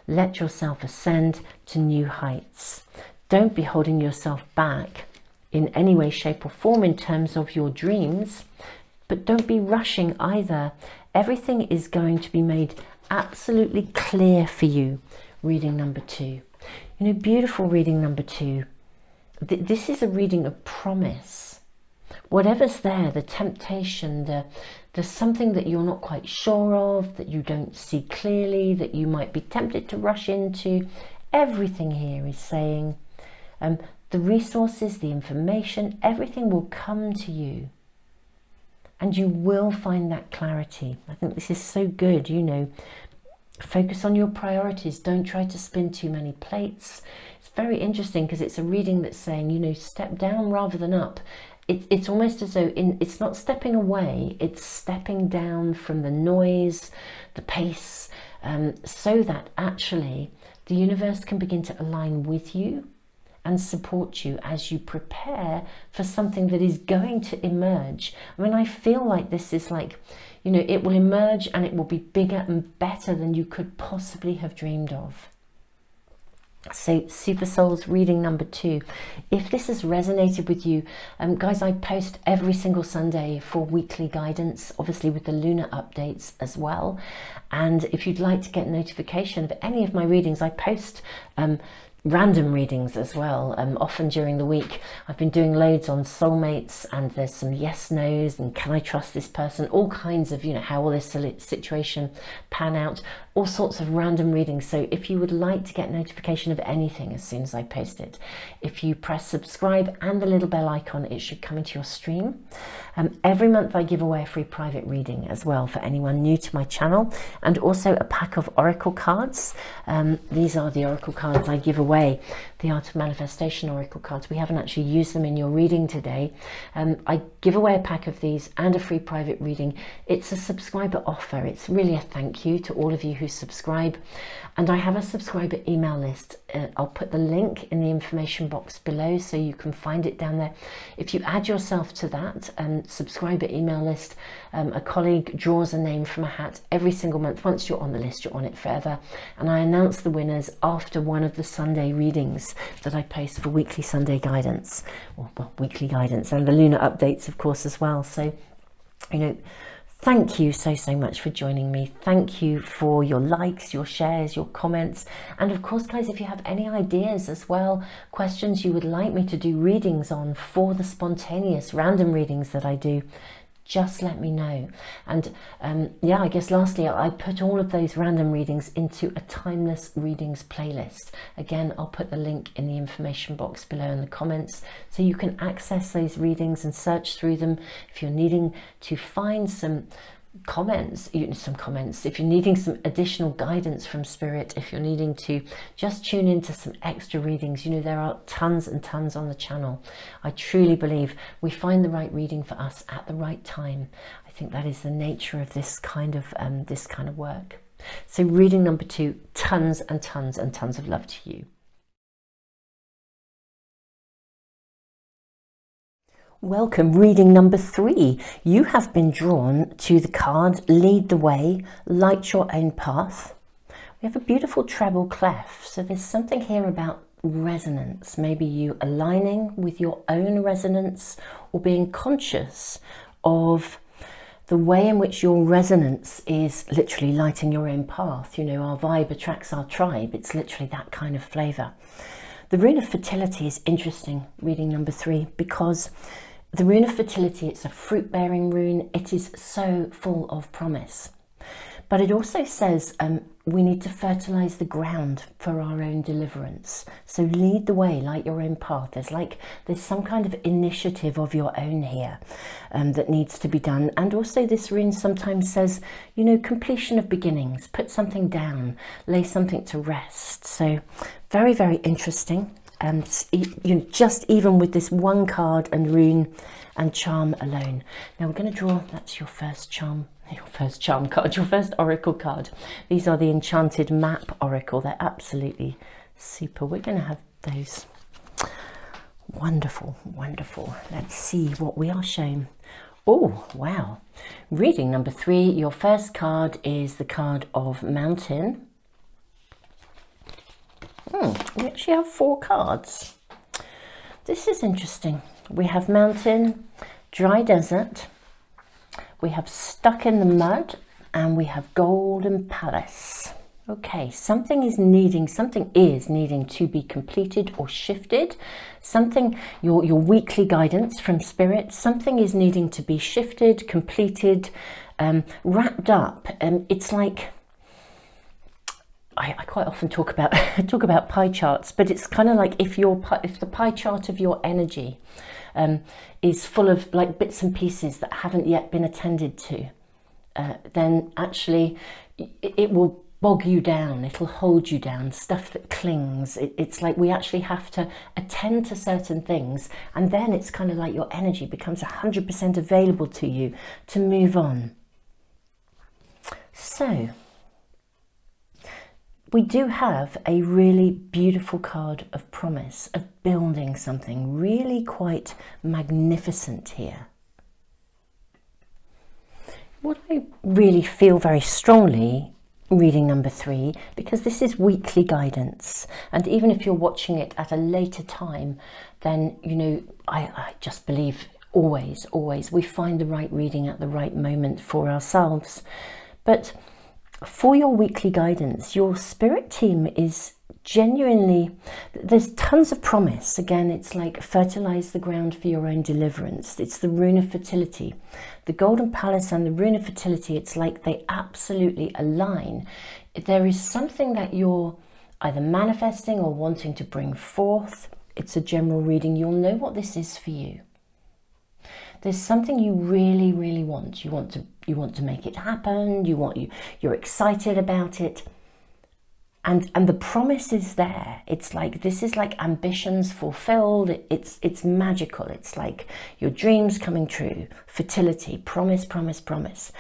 Let yourself ascend to new heights. Don't be holding yourself back in any way, shape or form in terms of your dreams, but don't be rushing either. Everything is going to be made absolutely clear for you. Reading number 2. You know, beautiful reading number 2. This is a reading of promise. Whatever's there, the temptation, there's something that you're not quite sure of, that you don't see clearly, that you might be tempted to rush into. Everything here is saying the resources, the information, everything will come to you. And you will find that clarity. I think this is so good, you know. Focus on your priorities. Don't try to spin too many plates. It's very interesting because it's a reading that's saying, you know, step down rather than up. It's almost as though it's not stepping away, it's stepping down from the noise, the pace, so that actually the universe can begin to align with you and support you as you prepare for something that is going to emerge. I mean, I feel like this is like, you know, it will emerge and it will be bigger and better than you could possibly have dreamed of. So Super Souls reading number 2. If this has resonated with you, guys, I post every single Sunday for weekly guidance, obviously with the lunar updates as well. And if you'd like to get notification of any of my readings, I post random readings as well, often during the week. I've been doing loads on soulmates, and there's some yes nos and can I trust this person, all kinds of, you know, how will this situation pan out, all sorts of random readings. So if you would like to get notification of anything as soon as I post it, if you press subscribe and the little bell icon, it should come into your stream. Every month I give away a free private reading as well for anyone new to my channel, and also a pack of oracle cards. These are the oracle cards I give away, the Art of Manifestation oracle cards. We haven't actually used them in your reading today. I give away a pack of these and a free private reading. It's a subscriber offer. It's really a thank you to all of you who subscribe. And I have a subscriber email list. I'll put the link in the information box below so you can find it down there. If you add yourself to that subscriber email list, a colleague draws a name from a hat every single month. Once you're on the list, you're on it forever. And I announce the winners after one of the Sunday readings that I post for weekly Sunday guidance, or well, weekly guidance, and the lunar updates, of course, as well. So, you know, thank you so much for joining me. Thank you for your likes, your shares, your comments. And of course, guys, if you have any ideas as well, questions you would like me to do readings on for the spontaneous random readings that I do, just let me know. And yeah, I guess lastly, I put all of those random readings into a timeless readings playlist. Again, I'll put the link in the information box below in the comments, so you can access those readings and search through them if you're needing to find some comments, if you're needing some additional guidance from spirit, if you're needing to just tune into some extra readings. You know, there are tons and tons on the channel. I truly believe we find the right reading for us at the right time. I think that is the nature of this kind of work. So reading number 2, tons and tons and tons of love to you. Welcome, reading number 3. You have been drawn to the card Lead the Way, Light Your Own Path. We have a beautiful treble clef, so there's something here about resonance, maybe you aligning with your own resonance or being conscious of the way in which your resonance is literally lighting your own path. You know, our vibe attracts our tribe. It's literally that kind of flavour. The rune of fertility is interesting, reading number 3, because the rune of fertility, it's a fruit-bearing rune. It is so full of promise. But it also says we need to fertilise the ground for our own deliverance. So lead the way, light your own path. There's some kind of initiative of your own here that needs to be done. And also this rune sometimes says, you know, completion of beginnings. Put something down, lay something to rest. So very, very interesting. And you know, just even with this one card and rune and charm alone. Now we're going to draw, that's your first charm card, your first oracle card. These are the Enchanted Map Oracle. They're absolutely super. We're going to have those. Wonderful, wonderful. Let's see what we are shown. Oh, wow. Reading number 3, your first card is the card of Mountain. We actually have 4 cards. This is interesting. We have Mountain, Dry Desert, we have Stuck in the Mud, and we have Golden Palace. Okay, something is needing to be completed or shifted. Something, your weekly guidance from spirit, something is needing to be shifted, completed, wrapped up. It's like, I quite often talk about pie charts, but it's kind of like if the pie chart of your energy is full of like bits and pieces that haven't yet been attended to, then actually it will bog you down, it'll hold you down, stuff that clings. It's like we actually have to attend to certain things, and then it's kind of like your energy becomes 100% available to you to move on. So we do have a really beautiful card of promise, of building something really quite magnificent here. What I really feel very strongly, reading number 3, because this is weekly guidance, and even if you're watching it at a later time, then, you know, I just believe always we find the right reading at the right moment for ourselves. But for your weekly guidance, your spirit team is genuinely, there's tons of promise. Again, it's like fertilize the ground for your own deliverance. It's the rune of fertility. The Golden Palace and the rune of fertility, it's like they absolutely align. There is something that you're either manifesting or wanting to bring forth. It's a general reading. You'll know what this is for you. There's something you really, really want. You want to make it happen. You're excited about it. And the promise is there. It's like, this is like ambitions fulfilled. It's magical. It's like your dreams coming true. Fertility, promise, promise, promise.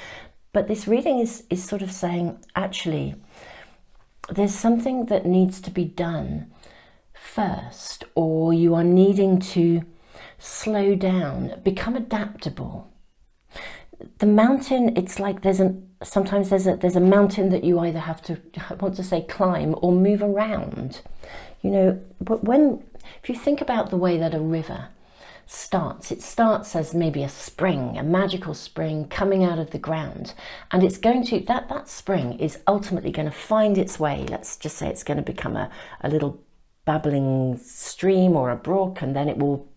But this reading is sort of saying, actually, there's something that needs to be done first, or you are needing to slow down, become adaptable. The mountain, it's like sometimes there's a mountain that you either have to, I want to say, climb or move around, you know. But if you think about the way that a river starts, it starts as maybe a spring, a magical spring coming out of the ground, and it's going to, that spring is ultimately going to find its way, let's just say it's going to become a little babbling stream or a brook, and then it will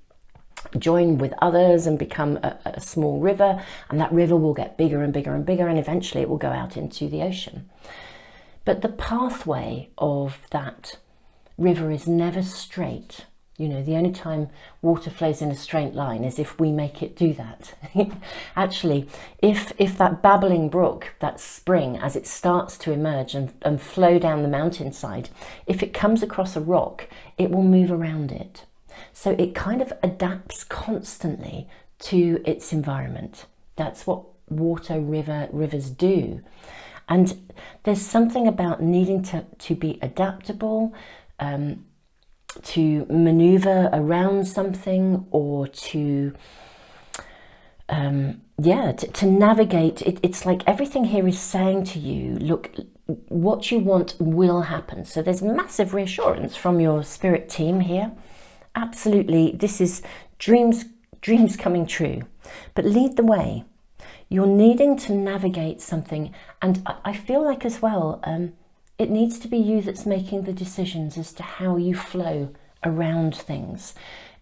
join with others and become a small river, and that river will get bigger and bigger and bigger, and eventually it will go out into the ocean. But the pathway of that river is never straight. You know, the only time water flows in a straight line is if we make it do that. Actually, if that babbling brook, that spring, as it starts to emerge and flow down the mountainside, if it comes across a rock, it will move around it. So it kind of adapts constantly to its environment. That's what rivers do. And there's something about needing to be adaptable, to maneuver around something, or to navigate. It's like everything here is saying to you, look, what you want will happen. So there's massive reassurance from your spirit team here. Absolutely, this is dreams coming true. But lead the way. You're needing to navigate something, and I feel like as well, it needs to be you that's making the decisions as to how you flow around things.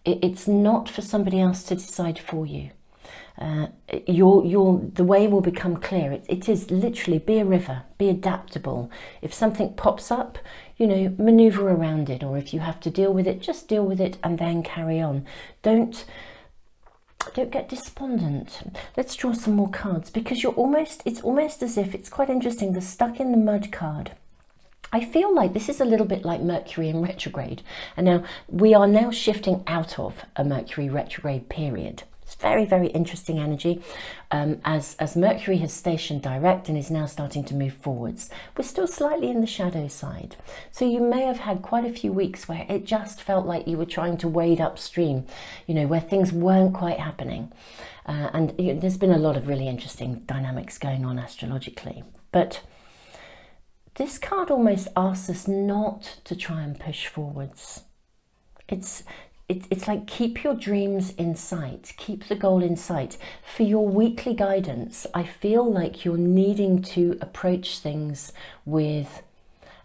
It's not for somebody else to decide for you. The way will become clear. It is literally be a river, be adaptable. If something pops up, you know, maneuver around it, or if you have to deal with it, just deal with it and then carry on. Don't get despondent. Let's draw some more cards, because it's almost as if, it's quite interesting, the stuck in the mud card. I feel like this is a little bit like Mercury in retrograde. And now we are now shifting out of a Mercury retrograde period. It's very, very interesting energy. As Mercury has stationed direct and is now starting to move forwards, we're still slightly in the shadow side. So you may have had quite a few weeks where it just felt like you were trying to wade upstream, you know, where things weren't quite happening. And there's been a lot of really interesting dynamics going on astrologically. But this card almost asks us not to try and push forwards. It's like, keep your dreams in sight, keep the goal in sight. For your weekly guidance, I feel like you're needing to approach things with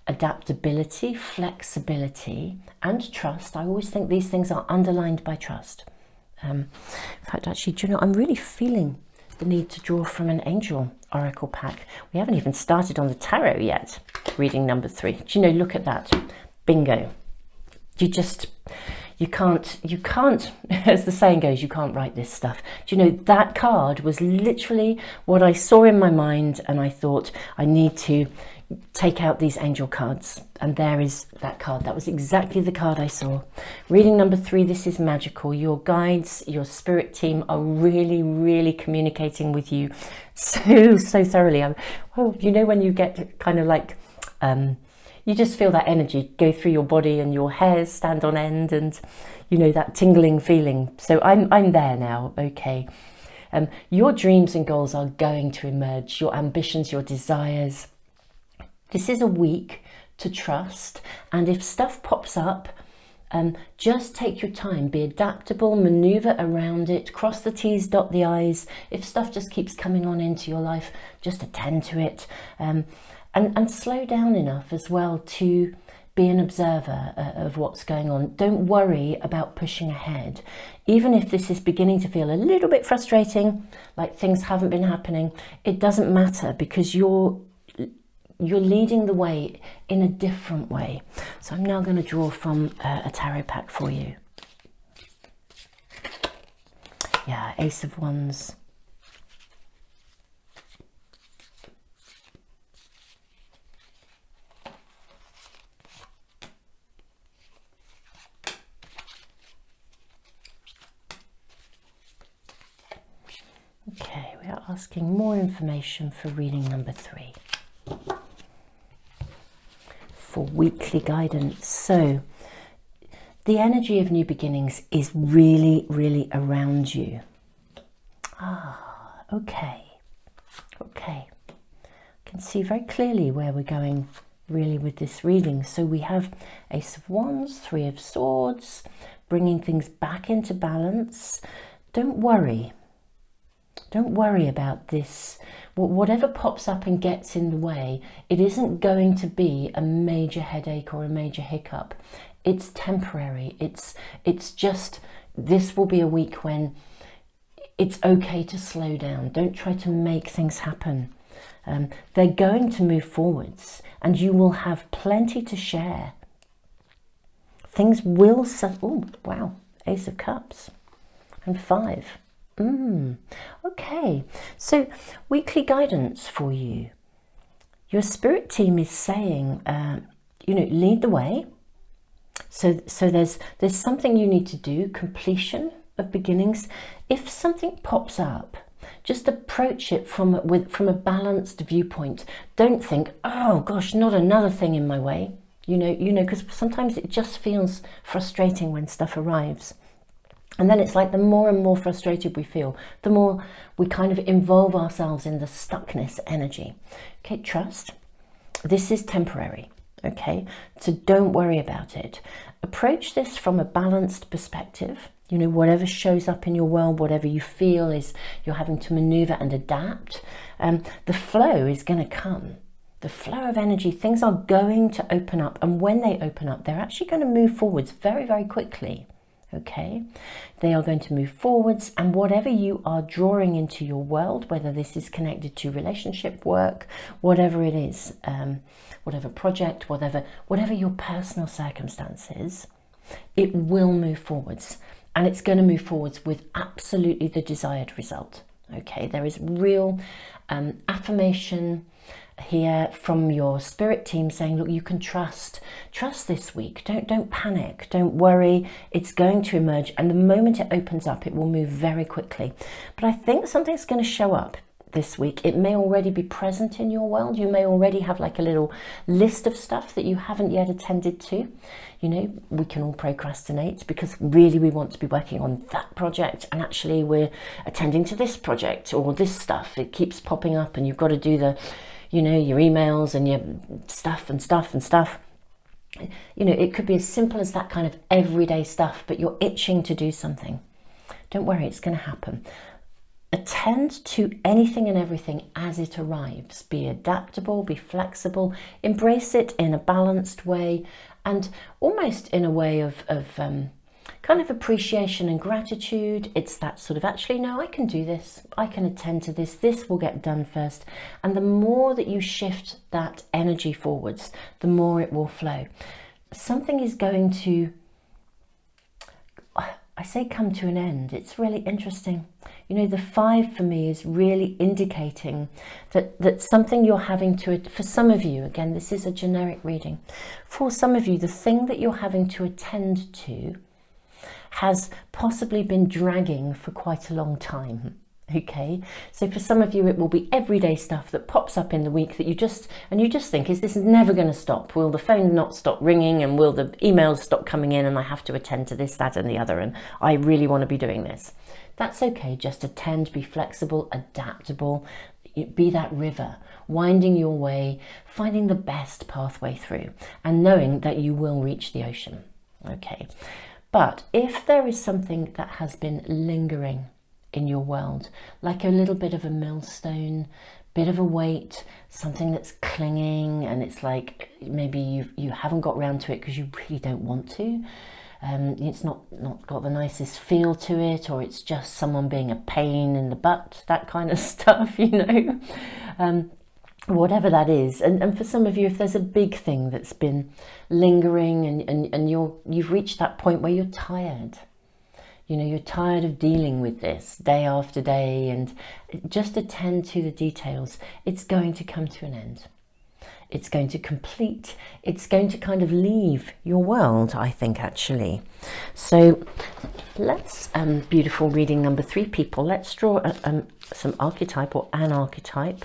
adaptability, flexibility, and trust. I always think these things are underlined by trust. In fact, actually, do you know, I'm really feeling the need to draw from an angel oracle pack. We haven't even started on the tarot yet. Reading number 3. Do you know, look at that. Bingo. You can't, as the saying goes, you can't write this stuff. Do you know, that card was literally what I saw in my mind, and I thought, I need to take out these angel cards. And there is that card. That was exactly the card I saw. Reading number 3, this is magical. Your guides, your spirit team are really, really communicating with you so thoroughly. Well, you know, when you get kind of like, you just feel that energy go through your body and your hairs stand on end, and you know, that tingling feeling. So I'm there now. Okay. Your dreams and goals are going to emerge, your ambitions, your desires. This is a week to trust, and if stuff pops up, just take your time, be adaptable, maneuver around it, cross the T's, dot the I's. If stuff just keeps coming on into your life, just attend to it. And slow down enough as well to be an observer of what's going on. Don't worry about pushing ahead. Even if this is beginning to feel a little bit frustrating, like things haven't been happening, it doesn't matter, because you're leading the way in a different way. So I'm now going to draw from a tarot pack for you. Yeah, Ace of Wands. Okay, we are asking more information for reading number 3. For weekly guidance. So, the energy of new beginnings is really, really around you. Okay. I can see very clearly where we're going really with this reading. So we have Ace of Wands, 3 of Swords, bringing things back into balance. Don't worry about this. Whatever pops up and gets in the way, it isn't going to be a major headache or a major hiccup. It's temporary. It's just this will be a week when it's okay to slow down. Don't try to make things happen. They're going to move forwards, and you will have plenty to share. Things will oh wow, Ace of Cups and 5. Okay, so weekly guidance for you. Your spirit team is saying, lead the way. So there's something you need to do, completion of beginnings. If something pops up, just approach it from a balanced viewpoint. Don't think, oh gosh, not another thing in my way. Because sometimes it just feels frustrating when stuff arrives. And then it's like the more and more frustrated we feel, the more we kind of involve ourselves in the stuckness energy. Okay, trust. This is temporary, okay? So don't worry about it. Approach this from a balanced perspective. Whatever shows up in your world, whatever you feel is you're having to maneuver and adapt, the flow is going to come. The flow of energy, things are going to open up, and when they open up, they're actually going to move forwards very, very quickly. Okay, they are going to move forwards, and whatever you are drawing into your world, whether this is connected to relationship work, whatever it is, whatever project, whatever your personal circumstances, it will move forwards, and it's going to move forwards with absolutely the desired result. Okay, there is real affirmation here from your spirit team saying, look, you can trust this week. Don't panic, don't worry, it's going to emerge, and the moment it opens up, it will move very quickly. But I think something's going to show up this week. It may already be present in your world. You may already have like a little list of stuff that you haven't yet attended to. We can all procrastinate because really we want to be working on that project, and actually we're attending to this project or this stuff. It keeps popping up, and you've got to do the your emails and your stuff. It could be as simple as that kind of everyday stuff, but you're itching to do something. Don't worry, it's going to happen. Attend to anything and everything as it arrives. Be adaptable, be flexible, embrace it in a balanced way, and almost in a way of kind of appreciation and gratitude. It's that sort of, actually, no, I can do this. I can attend to this. This will get done first. And the more that you shift that energy forwards, the more it will flow. Something is going to, I say, come to an end. It's really interesting. The 5 for me is really indicating that something you're having to, for some of you, again, this is a generic reading. For some of you, the thing that you're having to attend to has possibly been dragging for quite a long time. Okay, so for some of you it will be everyday stuff that pops up in the week that you just think, is this never going to stop? Will the phone not stop ringing, and will the emails stop coming in, and I have to attend to this, that and the other, and I really want to be doing this. That's okay, just attend, be flexible, adaptable, be that river, winding your way, finding the best pathway through, and knowing that you will reach the ocean. Okay. But if there is something that has been lingering in your world, like a little bit of a millstone, bit of a weight, something that's clinging, and it's like maybe you haven't got round to it because you really don't want to, it's not got the nicest feel to it, or it's just someone being a pain in the butt, that kind of stuff, whatever that is. And for some of you, if there's a big thing that's been lingering, and you've reached that point where you're tired, you're tired of dealing with this day after day, and just attend to the details. It's going to come to an end. It's going to complete. It's going to kind of leave your world, I think, actually. So let's, beautiful reading number 3, people. Let's draw some archetype, or an archetype.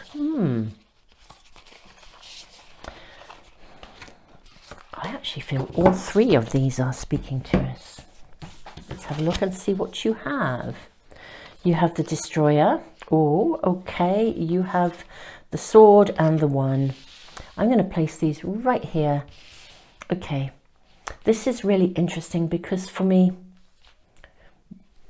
I actually feel all 3 of these are speaking to us. Let's have a look and see what you have. You have the Destroyer. Oh, okay. You have the Sword and the 1. I'm going to place these right here. Okay. This is really interesting because for me,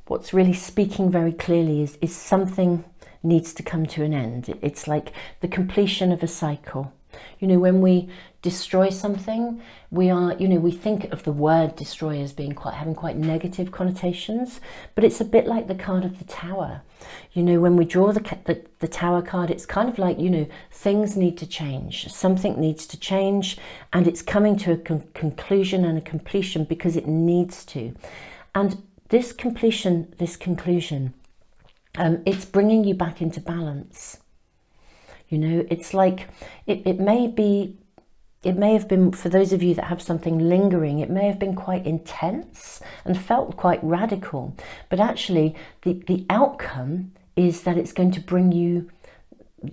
what's really speaking very clearly is something needs to come to an end. It's like the completion of a cycle. You know, when we destroy something, we are, you know, we think of the word destroy as being having quite negative connotations, but it's a bit like the card of the Tower. You know, when we draw the Tower card, it's kind of like, you know, things need to change, something needs to change, and it's coming to a conclusion and a completion because it needs to. And this conclusion, it's bringing you back into balance. You know, it's like, it may have been, for those of you that have something lingering, it may have been quite intense and felt quite radical. But actually, the outcome is that it's going to bring you,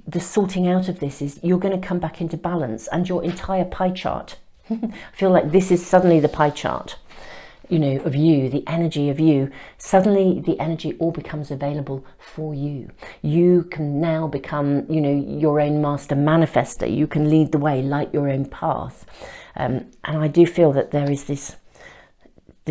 the sorting out of this is you're going to come back into balance, and your entire pie chart, I feel like this is suddenly the pie chart, you know, of you, the energy of you. Suddenly the energy all becomes available for you. You can now become, you know, your own master manifester. You can lead the way, light your own path. And I do feel that there is this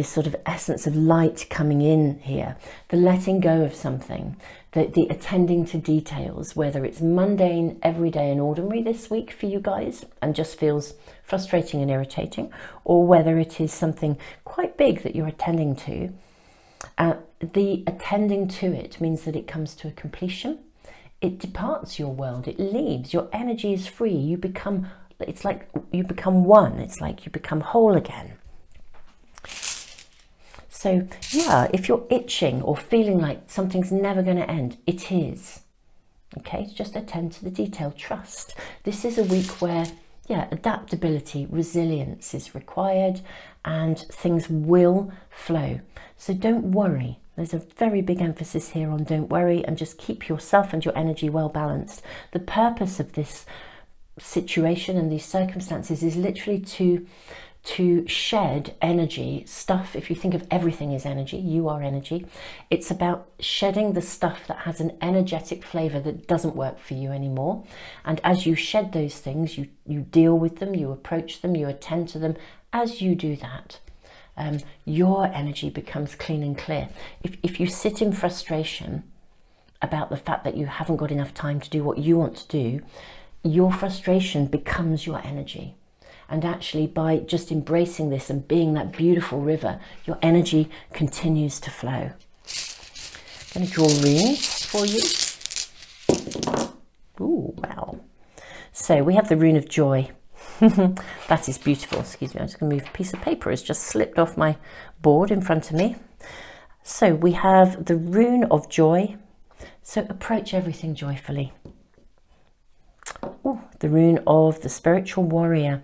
sort of essence of light coming in here, the letting go of something, the attending to details, whether it's mundane, everyday and ordinary this week for you guys and just feels frustrating and irritating, or whether it is something quite big that you're attending to. The attending to it means that it comes to a completion. It departs your world, it leaves, your energy is free, you become, it's like you become one, it's like you become whole again. So yeah, if you're itching or feeling like something's never going to end, it is. Okay, just attend to the detail, trust. This is a week where, yeah, adaptability, resilience is required, and things will flow. So don't worry. There's a very big emphasis here on don't worry, and just keep yourself and your energy well balanced. The purpose of this situation and these circumstances is literally to shed energy, stuff. If you think of everything as energy, you are energy. It's about shedding the stuff that has an energetic flavor that doesn't work for you anymore. And as you shed those things, you deal with them, you approach them, you attend to them. As you do that, your energy becomes clean and clear. If you sit in frustration about the fact that you haven't got enough time to do what you want to do, your frustration becomes your energy. And actually, by just embracing this and being that beautiful river, your energy continues to flow. I'm going to draw runes for you. Ooh, wow. So we have the rune of joy. That is beautiful. Excuse me, I'm just going to move a piece of paper. It's just slipped off my board in front of me. So we have the rune of joy. So approach everything joyfully. Ooh, the rune of the spiritual warrior.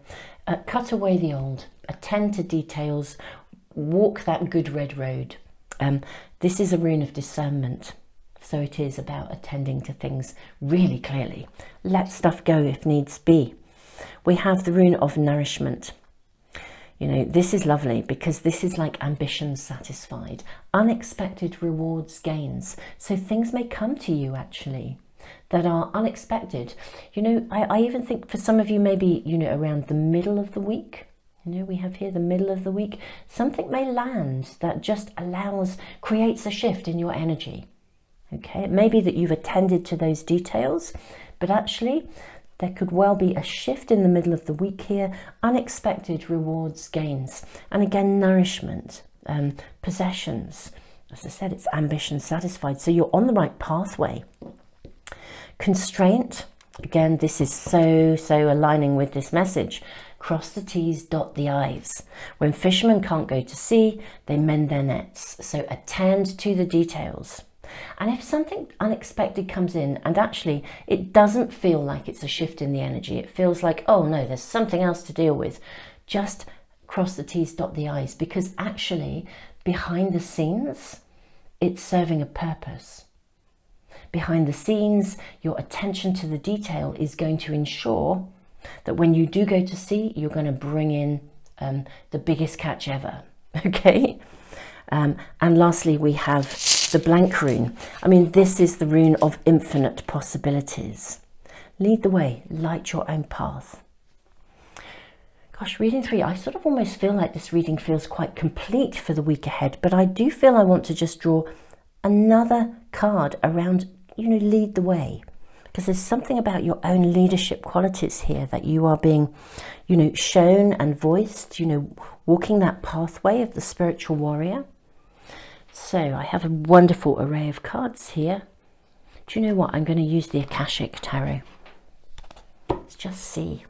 Cut away the old, attend to details, walk that good red road. This is a rune of discernment, so it is about attending to things really clearly. Let stuff go if needs be. We have the rune of nourishment. You know, this is lovely because this is like ambition satisfied, unexpected rewards, gains. So things may come to you actually that are unexpected. You know, I even think for some of you, maybe, you know, around the middle of the week, you know, we have here the middle of the week, something may land that just creates a shift in your energy. Okay, it may be that you've attended to those details, but actually there could well be a shift in the middle of the week here, unexpected rewards, gains, and again, nourishment, possessions. As I said, it's ambition satisfied, so you're on the right pathway. Constraint, again, this is so aligning with this message. Cross the T's, dot the I's. When fishermen can't go to sea, they mend their nets. So attend to the details. And if something unexpected comes in and actually it doesn't feel like it's a shift in the energy, it feels like, oh no, there's something else to deal with, just cross the T's, dot the I's, because actually behind the scenes, it's serving a purpose. Behind the scenes, your attention to the detail is going to ensure that when you do go to sea, you're going to bring in the biggest catch ever. Okay? And lastly, we have the blank rune. I mean, this is the rune of infinite possibilities. Lead the way, light your own path. Gosh, reading 3, I sort of almost feel like this reading feels quite complete for the week ahead, but I do feel I want to just draw another card around, you know, lead the way. because there's something about your own leadership qualities here that you are being, you know, shown and voiced, you know, walking that pathway of the spiritual warrior. So I have a wonderful array of cards here. Do you know what? I'm going to use the Akashic Tarot. Let's just see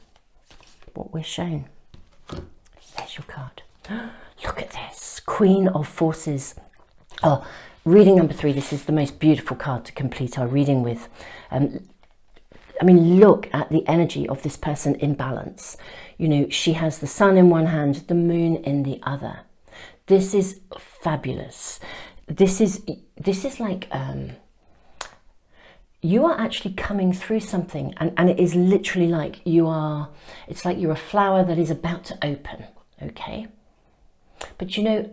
what we're shown. There's your card. Look at this. Queen of Forces. Oh, reading number 3. This is the most beautiful card to complete our reading with. I mean, look at the energy of this person in balance. You know, she has the sun in one hand, the moon in the other. This is fabulous. This is like, you are actually coming through something, and it is literally like it's like you're a flower that is about to open, okay? But you know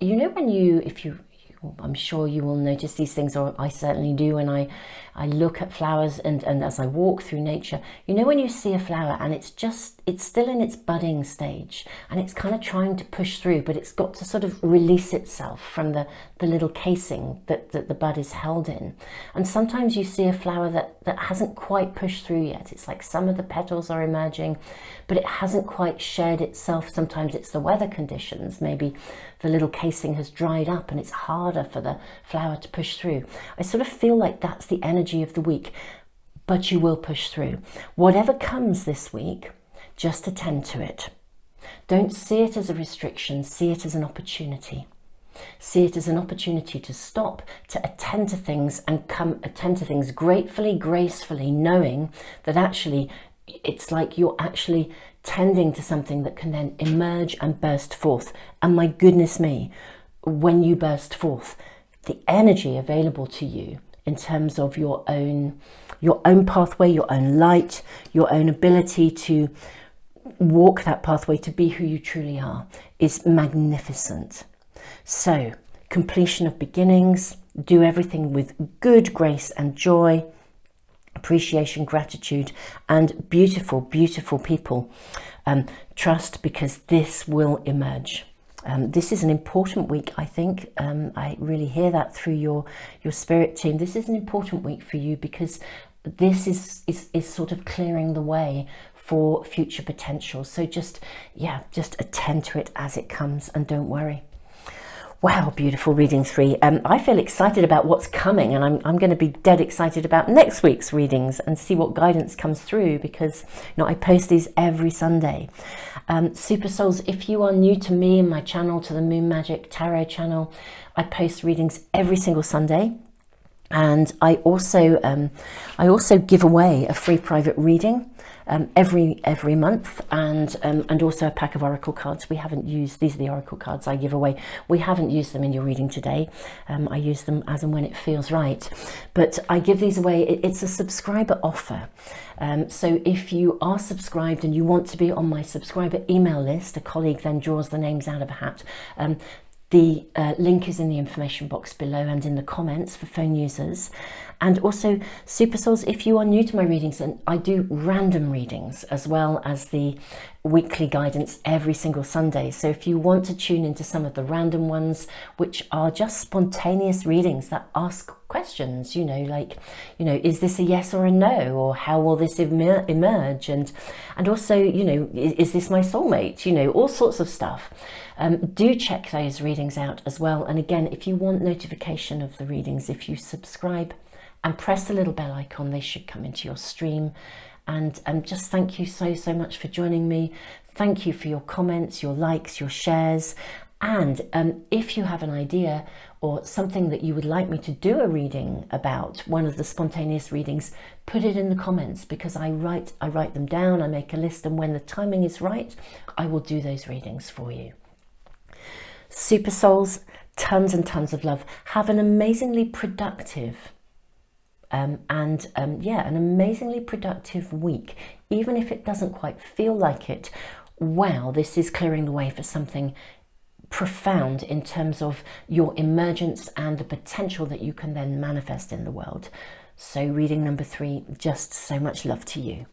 when I'm sure you will notice these things, or I certainly do when I look at flowers and as I walk through nature. You know when you see a flower and it's still in its budding stage and it's kind of trying to push through, but it's got to sort of release itself from the little casing that the bud is held in. And sometimes you see a flower that hasn't quite pushed through yet. It's like some of the petals are emerging, but it hasn't quite shared itself. Sometimes it's the weather conditions. Maybe the little casing has dried up and it's harder for the flower to push through. I sort of feel like that's the energy of the week, but you will push through. Whatever comes this week, just attend to it. Don't see it as a restriction, see it as an opportunity. See it as an opportunity to stop, to attend to things, and attend to things gratefully, gracefully, knowing that actually it's like you're actually tending to something that can then emerge and burst forth. And my goodness me, when you burst forth, the energy available to you in terms of your own pathway, your own light, your own ability to walk that pathway to be who you truly are is magnificent. So, completion of beginnings, do everything with good grace and joy, appreciation, gratitude, and beautiful, beautiful people. Trust, because this will emerge. This is an important week, I think. I really hear that through your spirit team. This is an important week for you because this is sort of clearing the way for future potential. So just attend to it as it comes and don't worry. Wow, beautiful reading 3. I feel excited about what's coming, and I'm going to be dead excited about next week's readings and see what guidance comes through, because I post these every Sunday. Super Souls, if you are new to me and my channel, to the Moon Magic Tarot channel, I post readings every single Sunday. And I also give away a free private reading every month, and also a pack of oracle cards. We haven't used, these are the oracle cards I give away. We haven't used them in your reading today. I use them as and when it feels right, but I give these away. It's a subscriber offer. So if you are subscribed and you want to be on my subscriber email list, a colleague then draws the names out of a hat. The link is in the information box below and in the comments for phone users. And also, Super Souls, if you are new to my readings, and I do random readings as well as the weekly guidance every single Sunday. So if you want to tune into some of the random ones, which are just spontaneous readings that ask questions, like, is this a yes or a no? Or how will this emerge? And also, is this my soulmate? All sorts of stuff. Do check those readings out as well. And again, if you want notification of the readings, if you subscribe and press the little bell icon, they should come into your stream. And just thank you so much for joining me. Thank you for your comments, your likes, your shares. And if you have an idea or something that you would like me to do a reading about, one of the spontaneous readings, put it in the comments, because I write them down, I make a list, and when the timing is right, I will do those readings for you. Super Souls, tons and tons of love. Have an amazingly productive an amazingly productive week, even if it doesn't quite feel like it. Wow, this is clearing the way for something profound in terms of your emergence and the potential that you can then manifest in the world. So reading number 3, just so much love to you.